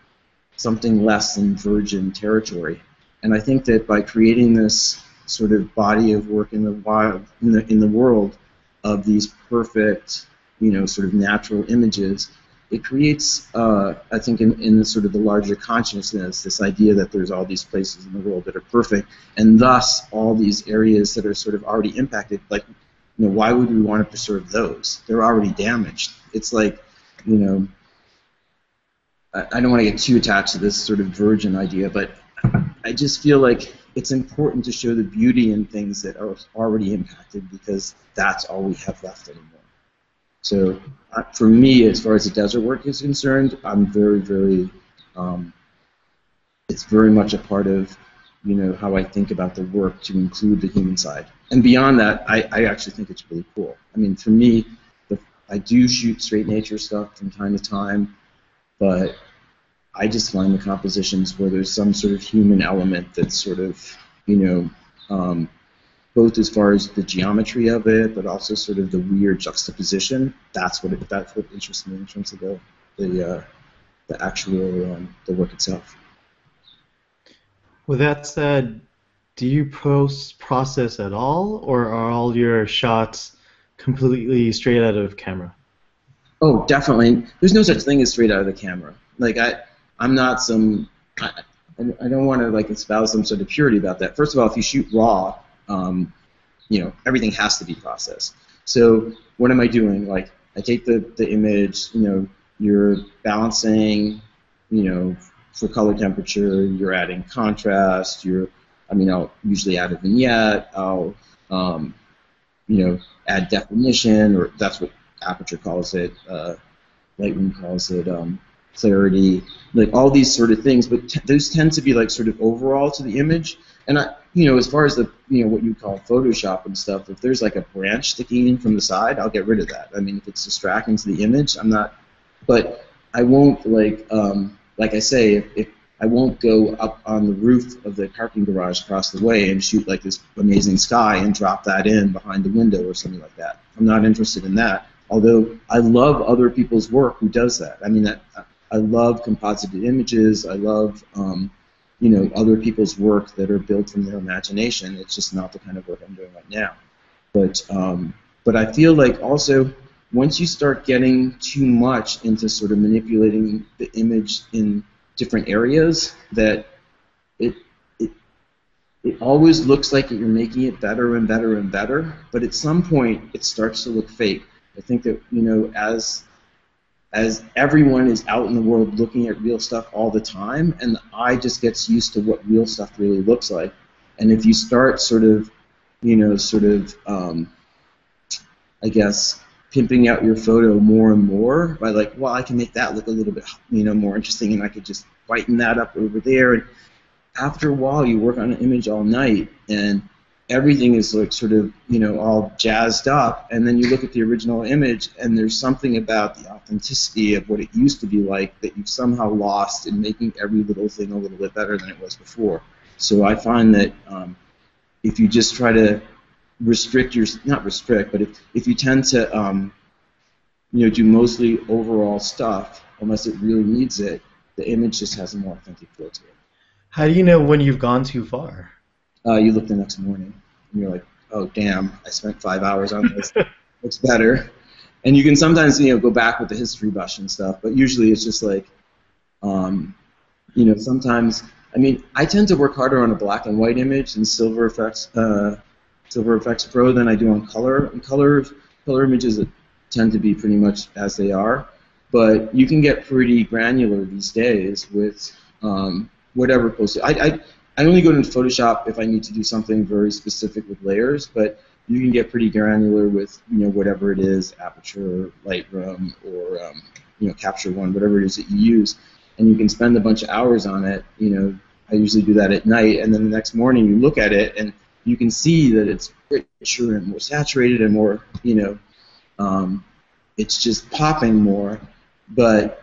something less than virgin territory. And I think that by creating this sort of body of work in the wild, in the world of these perfect, sort of natural images, it creates, I think, in the sort of the larger consciousness, this idea that there's all these places in the world that are perfect, and thus all these areas that are sort of already impacted. Like, why would we want to preserve those? They're already damaged. It's like, I don't want to get too attached to this sort of virgin idea, but I just feel like it's important to show the beauty in things that are already impacted, because that's all we have left anymore. So for me, as far as the desert work is concerned, I'm very, very, it's very much a part of, how I think about the work to include the human side. And beyond that, I actually think it's really cool. I mean, for me, I do shoot straight nature stuff from time to time, but I just find the compositions where there's some sort of human element that's sort of, both as far as the geometry of it, but also sort of the weird juxtaposition. That's what interests me in terms of the actual the work itself. With that said, do you post-process at all, or are all your shots completely straight out of camera? Oh, definitely. There's no such thing as straight out of the camera. Like I'm not some. I don't want to like espouse some sort of purity about that. First of all, if you shoot raw, everything has to be processed. So what am I doing? Like, I take the image, you're balancing, for color temperature, you're adding contrast, I'll usually add a vignette, I'll, add definition, or that's what Aperture calls it, Lightroom calls it, clarity, like all these sort of things, but those tend to be like sort of overall to the image. And as far as the, what you call Photoshop and stuff, if there's like a branch sticking in from the side, I'll get rid of that. I mean, if it's distracting to the image, I'm not, but I won't like I say, if I won't go up on the roof of the parking garage across the way and shoot like this amazing sky and drop that in behind the window or something like that. I'm not interested in that. Although I love other people's work who does that. I mean, I love composited images. I love, other people's work that are built from their imagination. It's just not the kind of work I'm doing right now. But I feel like also once you start getting too much into sort of manipulating the image in different areas, that it always looks like you're making it better and better and better. But at some point, it starts to look fake. I think that as everyone is out in the world looking at real stuff all the time, and the eye just gets used to what real stuff really looks like. And if you start sort of, I guess, pimping out your photo more and more by like, well, I can make that look a little bit, more interesting, and I could just brighten that up over there. And after a while, you work on an image all night, and everything is like sort of, all jazzed up, and then you look at the original image, and there's something about the authenticity of what it used to be like that you've somehow lost in making every little thing a little bit better than it was before. So I find that if you just try to not restrict, but if you tend to, do mostly overall stuff, unless it really needs it, the image just has a more authentic feel to it. How do you know when you've gone too far? You look the next morning, and you're like, oh, damn, I spent 5 hours on this. It's better. And you can sometimes, go back with the history brush and stuff, but usually it's just like, sometimes, I tend to work harder on a black and white image in Silver Effects Pro than I do on color. And color images tend to be pretty much as they are, but you can get pretty granular these days with whatever post. I only go into Photoshop if I need to do something very specific with layers, but you can get pretty granular with whatever it is, Aperture, Lightroom, or Capture One, whatever it is that you use, and you can spend a bunch of hours on it. I usually do that at night, and then the next morning you look at it and you can see that it's richer and more saturated and more, it's just popping more. But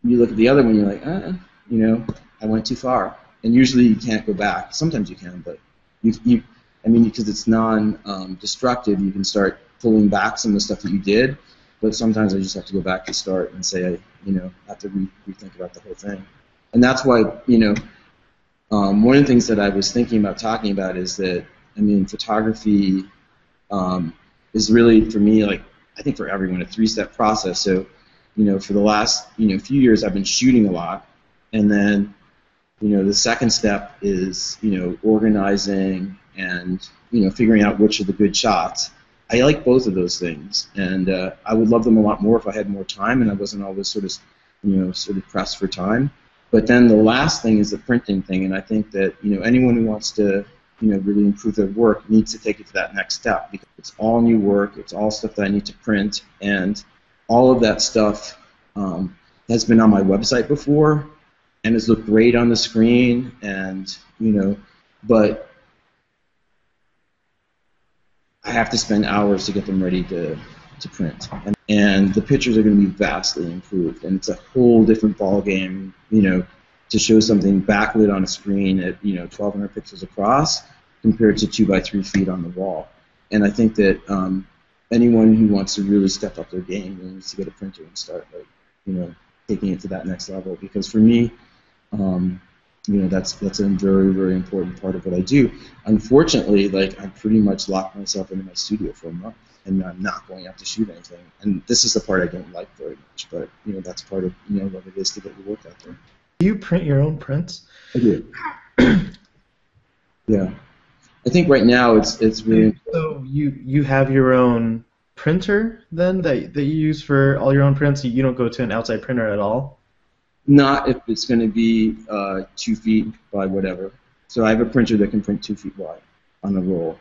you look at the other one, you're like, I went too far. And usually you can't go back. Sometimes you can, but because it's non-destructive, you can start pulling back some of the stuff that you did. But sometimes I just have to go back to start and say, I have to rethink about the whole thing. And that's why, one of the things that I was thinking about talking about is that I mean, photography is really, for me, like, I think for everyone, a three-step process. So, for the last, few years, I've been shooting a lot, and then, the second step is, organizing and, figuring out which are the good shots. I like both of those things, and I would love them a lot more if I had more time and I wasn't always sort of pressed for time. But then the last thing is the printing thing, and I think that anyone who wants to really improve their work needs to take it to that next step, because it's all new work, it's all stuff that I need to print, and all of that stuff has been on my website before and has looked great on the screen, and but I have to spend hours to get them ready to print, and the pictures are going to be vastly improved, and it's a whole different ball game, to show something backlit on a screen at 1,200 pixels across compared to 2 by 3 feet on the wall. And I think that anyone who wants to really step up their game needs to get a printer and start taking it to that next level. Because for me, that's a very, very important part of what I do. Unfortunately, I pretty much locked myself into my studio for a month, and I'm not going out to shoot anything. And this is the part I don't like very much, but that's part of what it is to get your work out there. Do you print your own prints? I do. Yeah. I think right now it's really. So you have your own printer then that you use for all your own prints? You don't go to an outside printer at all? Not if it's going to be 2 feet by whatever. So I have a printer that can print 2 feet wide on a roll.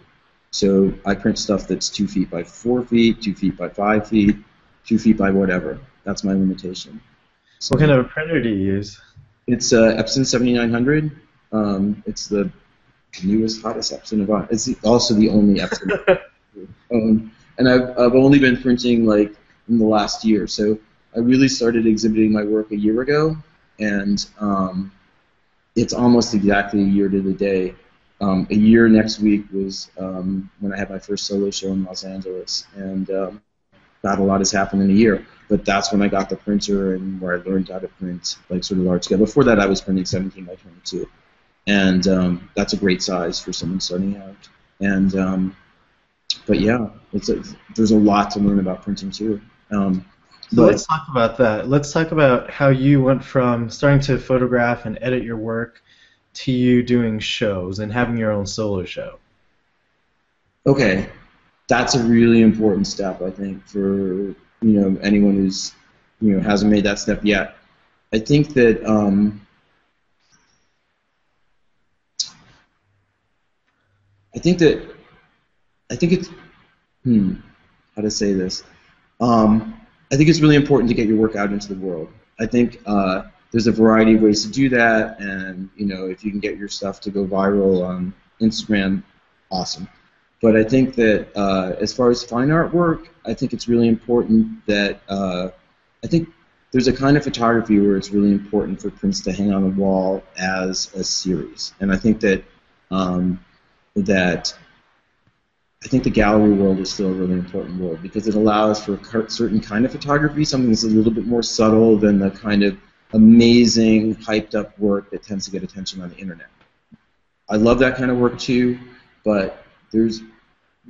So I print stuff that's 2 feet by 4 feet, 2 feet by 5 feet, 2 feet by whatever. That's my limitation. So what kind of a printer do you use? It's Epson 7900. It's the newest, hottest Epson of all. It's also the only Epson. And I've only been printing in the last year. So I really started exhibiting my work a year ago, and it's almost exactly a year to the day. A year next week was when I had my first solo show in Los Angeles, and not a lot has happened in a year. But that's when I got the printer and where I learned how to print sort of large scale. Before that, I was printing 17 by 22, and that's a great size for someone starting out. And but yeah, there's a lot to learn about printing too. So let's talk about that. Let's talk about how you went from starting to photograph and edit your work to you doing shows and having your own solo show. Okay, that's a really important step, I think, for anyone who's hasn't made that step yet. I think that I think it's how to say this. I think it's really important to get your work out into the world. I think there's a variety of ways to do that, and if you can get your stuff to go viral on Instagram, awesome. But I think that as far as fine art work, I think it's really important that I think there's a kind of photography where it's really important for prints to hang on the wall as a series, and I think that I think the gallery world is still a really important world because it allows for a certain kind of photography, something that's a little bit more subtle than the kind of amazing, hyped-up work that tends to get attention on the internet. I love that kind of work too, but there's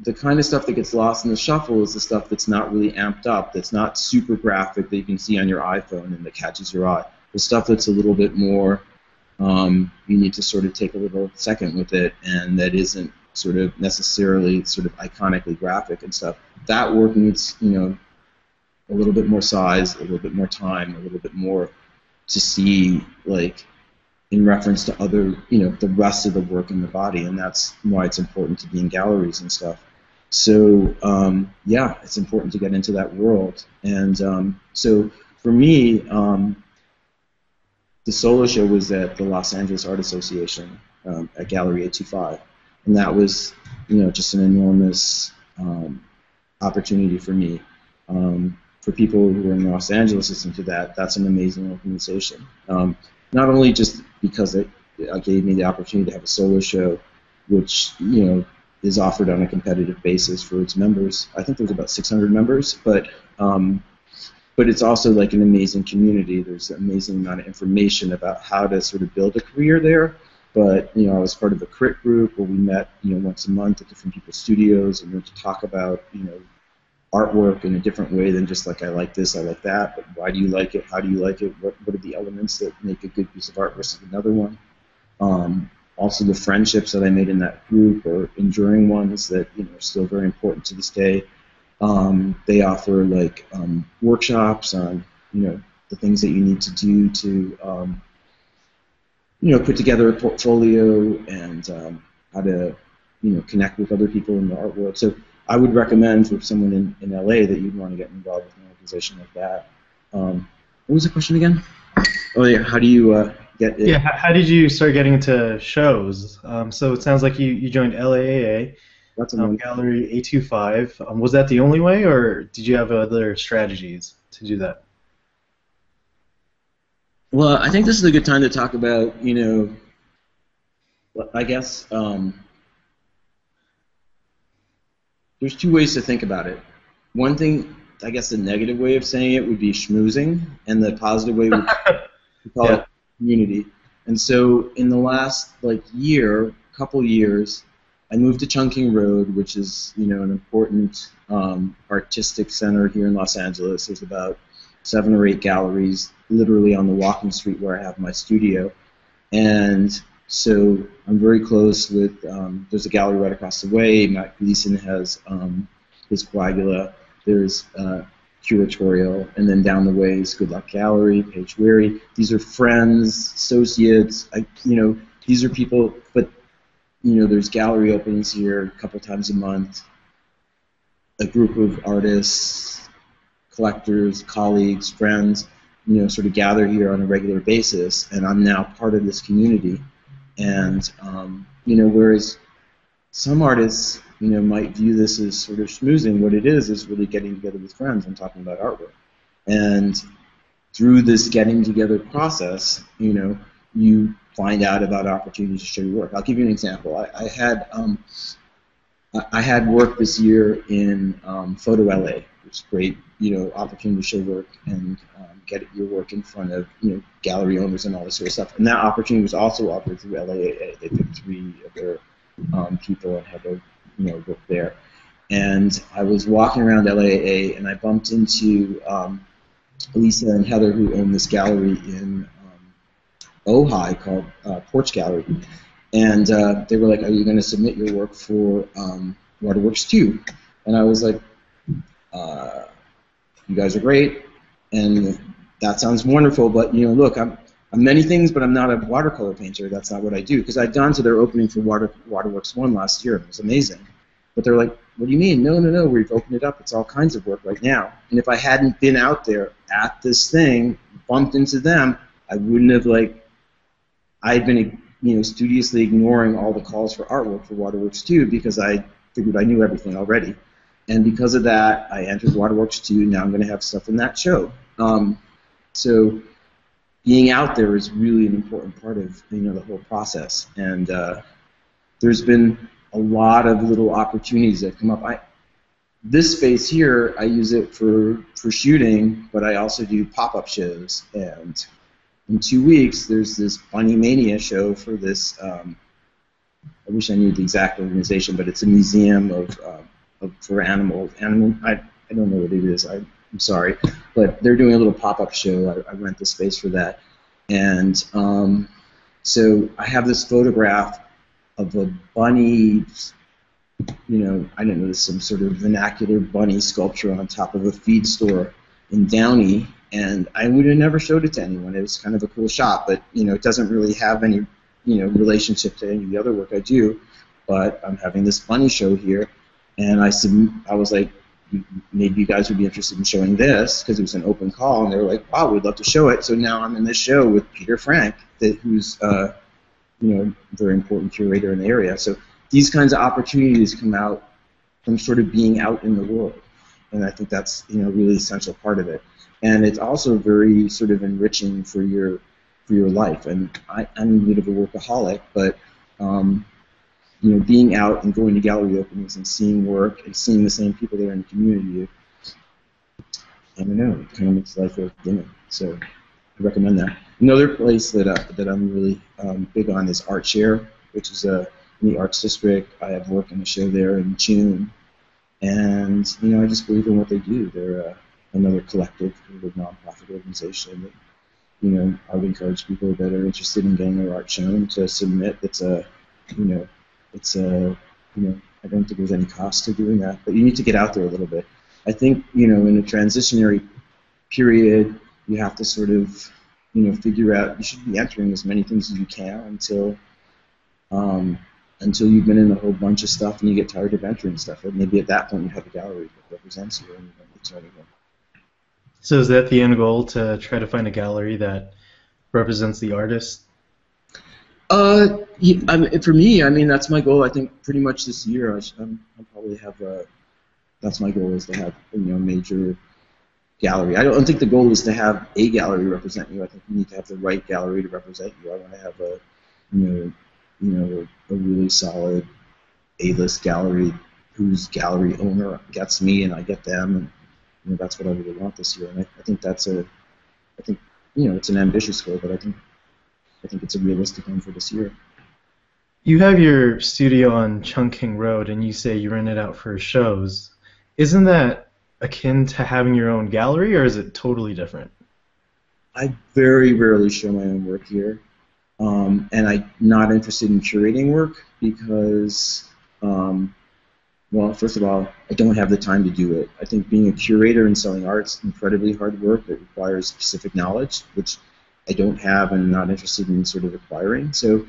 the kind of stuff that gets lost in the shuffle is the stuff that's not really amped up, that's not super graphic that you can see on your iPhone and that catches your eye. The stuff that's a little bit more, you need to sort of take a little second with it, and that isn't sort of necessarily sort of iconically graphic and stuff. That work needs, a little bit more size, a little bit more time, a little bit more to see, in reference to other, the rest of the work in the body, and that's why it's important to be in galleries and stuff. So, yeah, it's important to get into that world. And so, for me, the solo show was at the Los Angeles Art Association at Gallery 825. And that was, just an enormous opportunity for me. For people who are in Los Angeles listening to that, that's an amazing organization. Not only just because it gave me the opportunity to have a solo show, which, is offered on a competitive basis for its members. I think there's about 600 members, but it's also like an amazing community. There's an amazing amount of information about how to sort of build a career there. but I was part of a crit group where we met once a month at different people's studios and to talk about artwork in a different way than just like I like this, I like that, but why do you like it? How do you like it? What are the elements that make a good piece of art versus another one? Also, the friendships that I made in that group are enduring ones that are still very important to this day. They offer like workshops on the things that you need to do to put together a portfolio and how to connect with other people in the art world. So I would recommend for someone in LA that you'd want to get involved with an organization like that. What was the question again? Oh yeah, how do you get it? Yeah, how did you start getting into shows? So it sounds like you joined LAAA, That's Gallery 825. Was that the only way, or did you have other strategies to do that? Well, I think this is a good time to talk about, I guess there's two ways to think about it. One thing, I guess the negative way of saying it would be schmoozing, and the positive way would be call it community. And so in the last couple years, I moved to Chungking Road, which is an important artistic center here in Los Angeles. There's about 7 or 8 galleries literally on the walking street where I have my studio. And so I'm very close with, there's a gallery right across the way. Matt Gleason has his Coagula. There's Curatorial. And then down the way is Good Luck Gallery, Paige Weary. These are friends, associates. These are people, but there's gallery openings here a couple times a month. A group of artists, collectors, colleagues, friends, sort of gather here on a regular basis, and I'm now part of this community. And whereas some artists, might view this as sort of schmoozing, what it is really getting together with friends and talking about artwork. And through this getting together process, you find out about opportunities to show your work. I'll give you an example. I had work this year in Photo LA, which is great, opportunity to show work and get your work in front of gallery owners and all this sort of stuff. And that opportunity was also offered through LAAA. They picked 3 of their people and had their work there. And I was walking around LAAA and I bumped into Lisa and Heather, who own this gallery in Ojai called Porch Gallery. And they were like, "Are you going to submit your work for Waterworks 2?" And I was like, "You guys are great, and that sounds wonderful, but look, I'm many things, but I'm not a watercolor painter. That's not what I do." Because I'd gone to their opening for Waterworks 1 last year, and it was amazing. But they're like, "What do you mean? No, we've opened it up. It's all kinds of work right now." And if I hadn't been out there at this thing, bumped into them, I wouldn't have I'd been studiously ignoring all the calls for artwork for Waterworks 2 because I figured I knew everything already. And because of that, I entered Waterworks 2. Now I'm going to have stuff in that show. So being out there is really an important part of the whole process. And there's been a lot of little opportunities that come up. This space here, I use it for shooting, but I also do pop-up shows. And in 2 weeks, there's this Bunny Mania show for this. I wish I knew the exact organization, but it's a museum for animals. I don't know what it is. I'm sorry, but they're doing a little pop-up show. I rent the space for that, and so I have this photograph of a bunny. I don't know, there's some sort of vernacular bunny sculpture on top of a feed store in Downey. And I would have never showed it to anyone. It was kind of a cool shot, but it doesn't really have any relationship to any of the other work I do. But I'm having this bunny show here, and I was like, maybe you guys would be interested in showing this because it was an open call, and they were like, wow, we'd love to show it. So now I'm in this show with Peter Frank, who's a very important curator in the area. So these kinds of opportunities come out from sort of being out in the world, and I think that's really essential part of it. And it's also very sort of enriching for your life. And I'm a bit of a workaholic, but being out and going to gallery openings and seeing work and seeing the same people there in the community, I don't know, it kind of makes life worth living. So I recommend that. Another place that I'm really big on is Art Share, which is in the Arts District. I have work in a show there in June, and I just believe in what they do. They're another collective, nonprofit organization that I would encourage people that are interested in getting their art shown to submit. You know, it's a I don't think there's any cost to doing that, but you need to get out there a little bit. I think in a transitionary period, you have to sort of figure out. You should be entering as many things as you can until you've been in a whole bunch of stuff and you get tired of entering stuff. And maybe at that point you have a gallery that represents you and you don't need to anymore. So is that the end goal, to try to find a gallery that represents the artist? For me, that's my goal. I think pretty much this year, I'll probably have that's my goal, is to have a major gallery. I don't think the goal is to have a gallery represent you. I think you need to have the right gallery to represent you. I want to have a really solid A-list gallery whose gallery owner gets me and I get them, and that's what I really want this year. And I think it's an ambitious goal, but I think it's a realistic one for this year. You have your studio on Chungking Road, and you say you rent it out for shows. Isn't that akin to having your own gallery, or is it totally different? I very rarely show my own work here, and I'm not interested in curating work because, well, first of all, I don't have the time to do it. I think being a curator and selling art is incredibly hard work that requires specific knowledge, which I don't have and not interested in sort of acquiring. So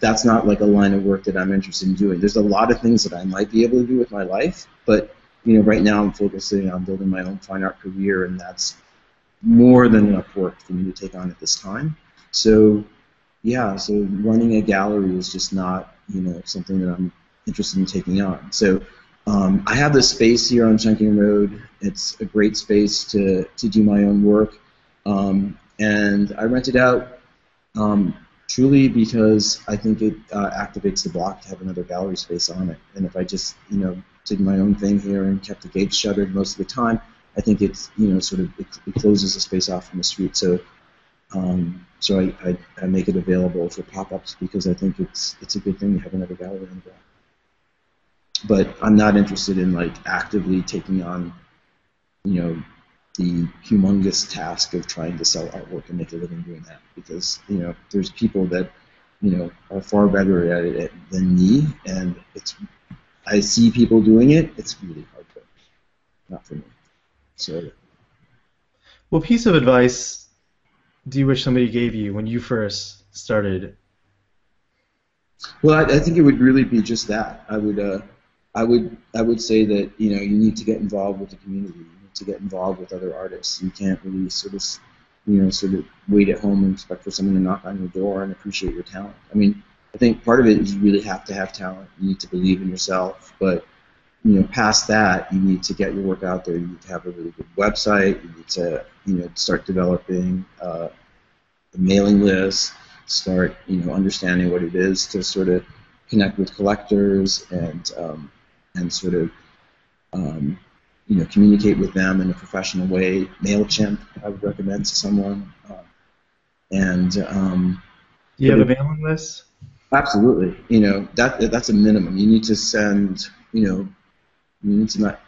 that's not like a line of work that I'm interested in doing. There's a lot of things that I might be able to do with my life, but right now I'm focusing on building my own fine art career, and that's more than enough work for me to take on at this time. So yeah, so running a gallery is just not something that I'm interested in taking on. So I have this space here on Chungking Road. It's a great space to do my own work. And I rent it out truly because I think it activates the block to have another gallery space on it. And if I just did my own thing here and kept the gates shuttered most of the time, I think it's it closes the space off from the street. So I make it available for pop-ups because I think it's a good thing to have another gallery on the block. But I'm not interested in actively taking on the humongous task of trying to sell artwork and make a living doing that, because there's people that are far better at it than me, and I see people doing it. It's really hard work, not for me. So, what piece of advice do you wish somebody gave you when you first started? Well, I think it would really be just that. I would say that you need to get involved with the community. You need to get involved with other artists. You can't really sort of wait at home and expect for someone to knock on your door and appreciate your talent. I think part of it is you really have to have talent. You need to believe in yourself, but past that, you need to get your work out there. You need to have a really good website. You need to start developing a mailing list. Start understanding what it is to sort of connect with collectors and sort of communicate with them in a professional way. MailChimp, I would recommend to someone. Do you have a mailing list? Absolutely. That's a minimum. You need to send.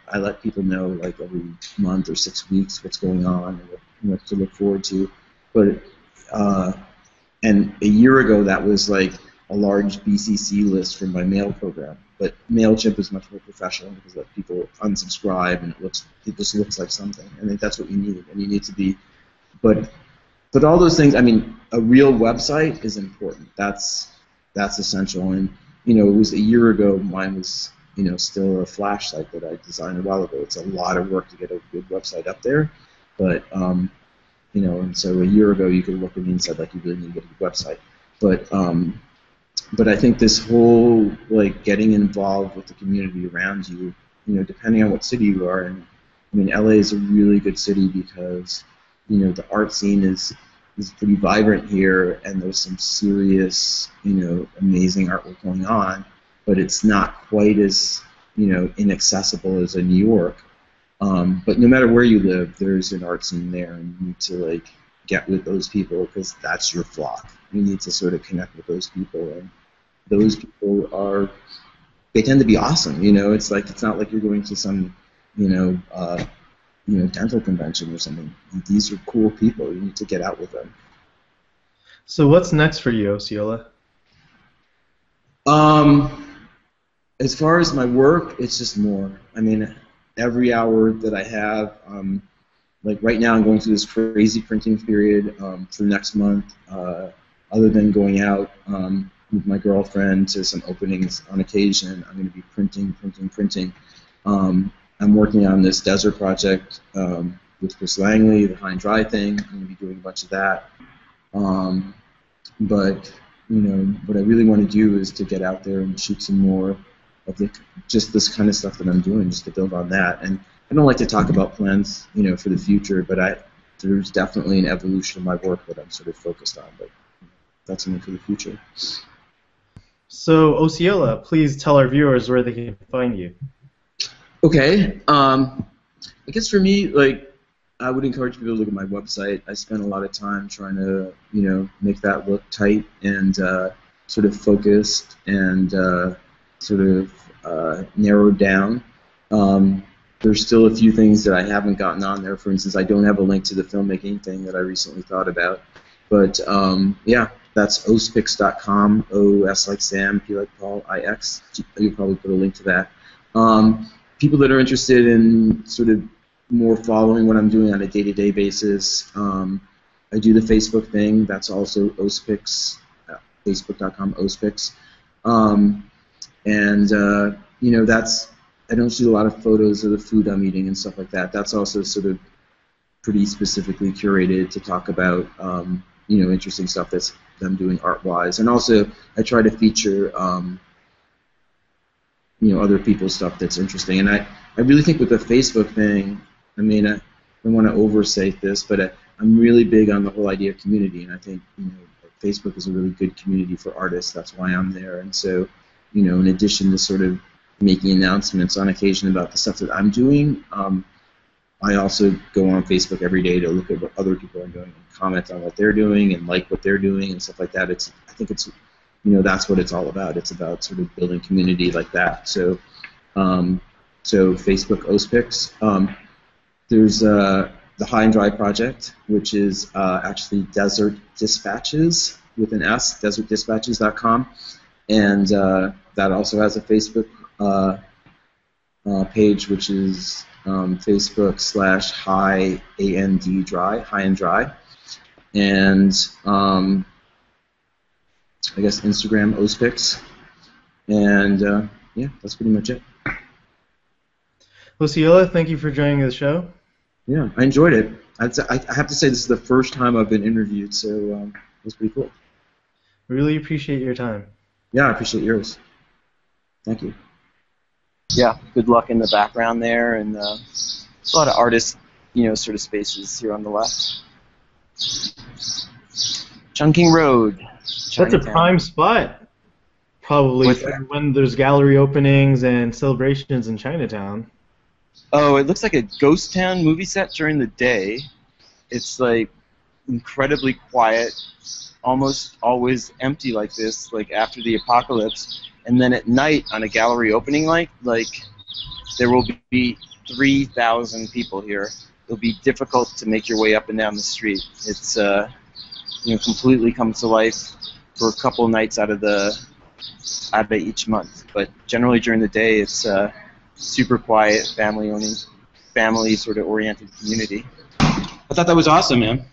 I let people know every month or 6 weeks what's going on and what to look forward to. But and a year ago that was a large BCC list from my mail program. But MailChimp is much more professional because people unsubscribe and it just looks like something. I think that's what you need, and you need to be. But all those things. A real website is important. That's essential. And it was a year ago. Mine was still a Flash site that I designed a while ago. It's a lot of work to get a good website up there, but and so a year ago you could look at me and said you really need to get a good website. But I think this whole getting involved with the community around you, depending on what city you are in. LA is a really good city because the art scene is pretty vibrant here, and there's some serious amazing artwork going on, but it's not quite as inaccessible as in New York. But no matter where you live, there's an art scene there, and you need to get with those people because that's your flock. You need to sort of connect with those people, and those people they tend to be awesome. It's like it's not like you're going to some dental convention or something. These are cool people. You need to get out with them. So what's next for you, Osceola? As far as my work, it's just more. I mean, every hour that I have, like right now I'm going through this crazy printing period for next month. Other than going out with my girlfriend to some openings on occasion, I'm going to be printing. I'm working on this desert project with Chris Langley, the high and dry thing. I'm going to be doing a bunch of that. But what I really want to do is to get out there and shoot some more of just this kind of stuff that I'm doing, just to build on that. And I don't like to talk about plans, for the future, but there's definitely an evolution of my work that I'm sort of focused on. But that's something for the future. So Osceola, please tell our viewers where they can find you. Okay. I guess for me, I would encourage people to look at my website. I spend a lot of time trying to, make that look tight and sort of focused and sort of narrowed down. There's still a few things that I haven't gotten on there. For instance, I don't have a link to the filmmaking thing that I recently thought about. But yeah, that's ospix.com. O-S like Sam, P like Paul, I-X. You'll probably put a link to that. People that are interested in sort of more following what I'm doing on a day-to-day basis, I do the Facebook thing. That's also Ospix, facebook.com, Ospix. That's, I don't shoot a lot of photos of the food I'm eating and stuff like that. That's also sort of pretty specifically curated to talk about, interesting stuff that I'm doing art-wise. And also, I try to feature, other people's stuff that's interesting. And I really think with the Facebook thing, I mean, I don't want to overstate this, but I'm really big on the whole idea of community, and I think Facebook is a really good community for artists. That's why I'm there. And so, in addition to sort of making announcements on occasion about the stuff that I'm doing, I also go on Facebook every day to look at what other people are doing and comment on what they're doing and like what they're doing and stuff like that. I think it's that's what it's all about. It's about sort of building community like that. So, Facebook Ospix. There's the High and Dry project, which is actually Desert Dispatches with an S, desertdispatches.com, and that also has a Facebook page, which is Facebook/High and Dry, High and Dry, and I guess Instagram Ospix, and yeah, that's pretty much it. Osceola, thank you for joining the show. Yeah, I enjoyed it. I have to say this is the first time I've been interviewed, so it was pretty cool. Really appreciate your time. Yeah, I appreciate yours. Thank you. Yeah, good luck in the background there, and a lot of artist, sort of spaces here on the left. Chungking Road, Chinatown. That's a prime spot, probably, when there's gallery openings and celebrations in Chinatown. Oh, it looks like a ghost town movie set during the day. It's like incredibly quiet, almost always empty like this, like after the apocalypse. And then at night on a gallery opening night, there will be 3,000 people here. It'll be difficult to make your way up and down the street. It's completely comes to life for a couple nights out of each month. But generally during the day, it's super quiet, family sort of oriented community. I thought that was awesome, man.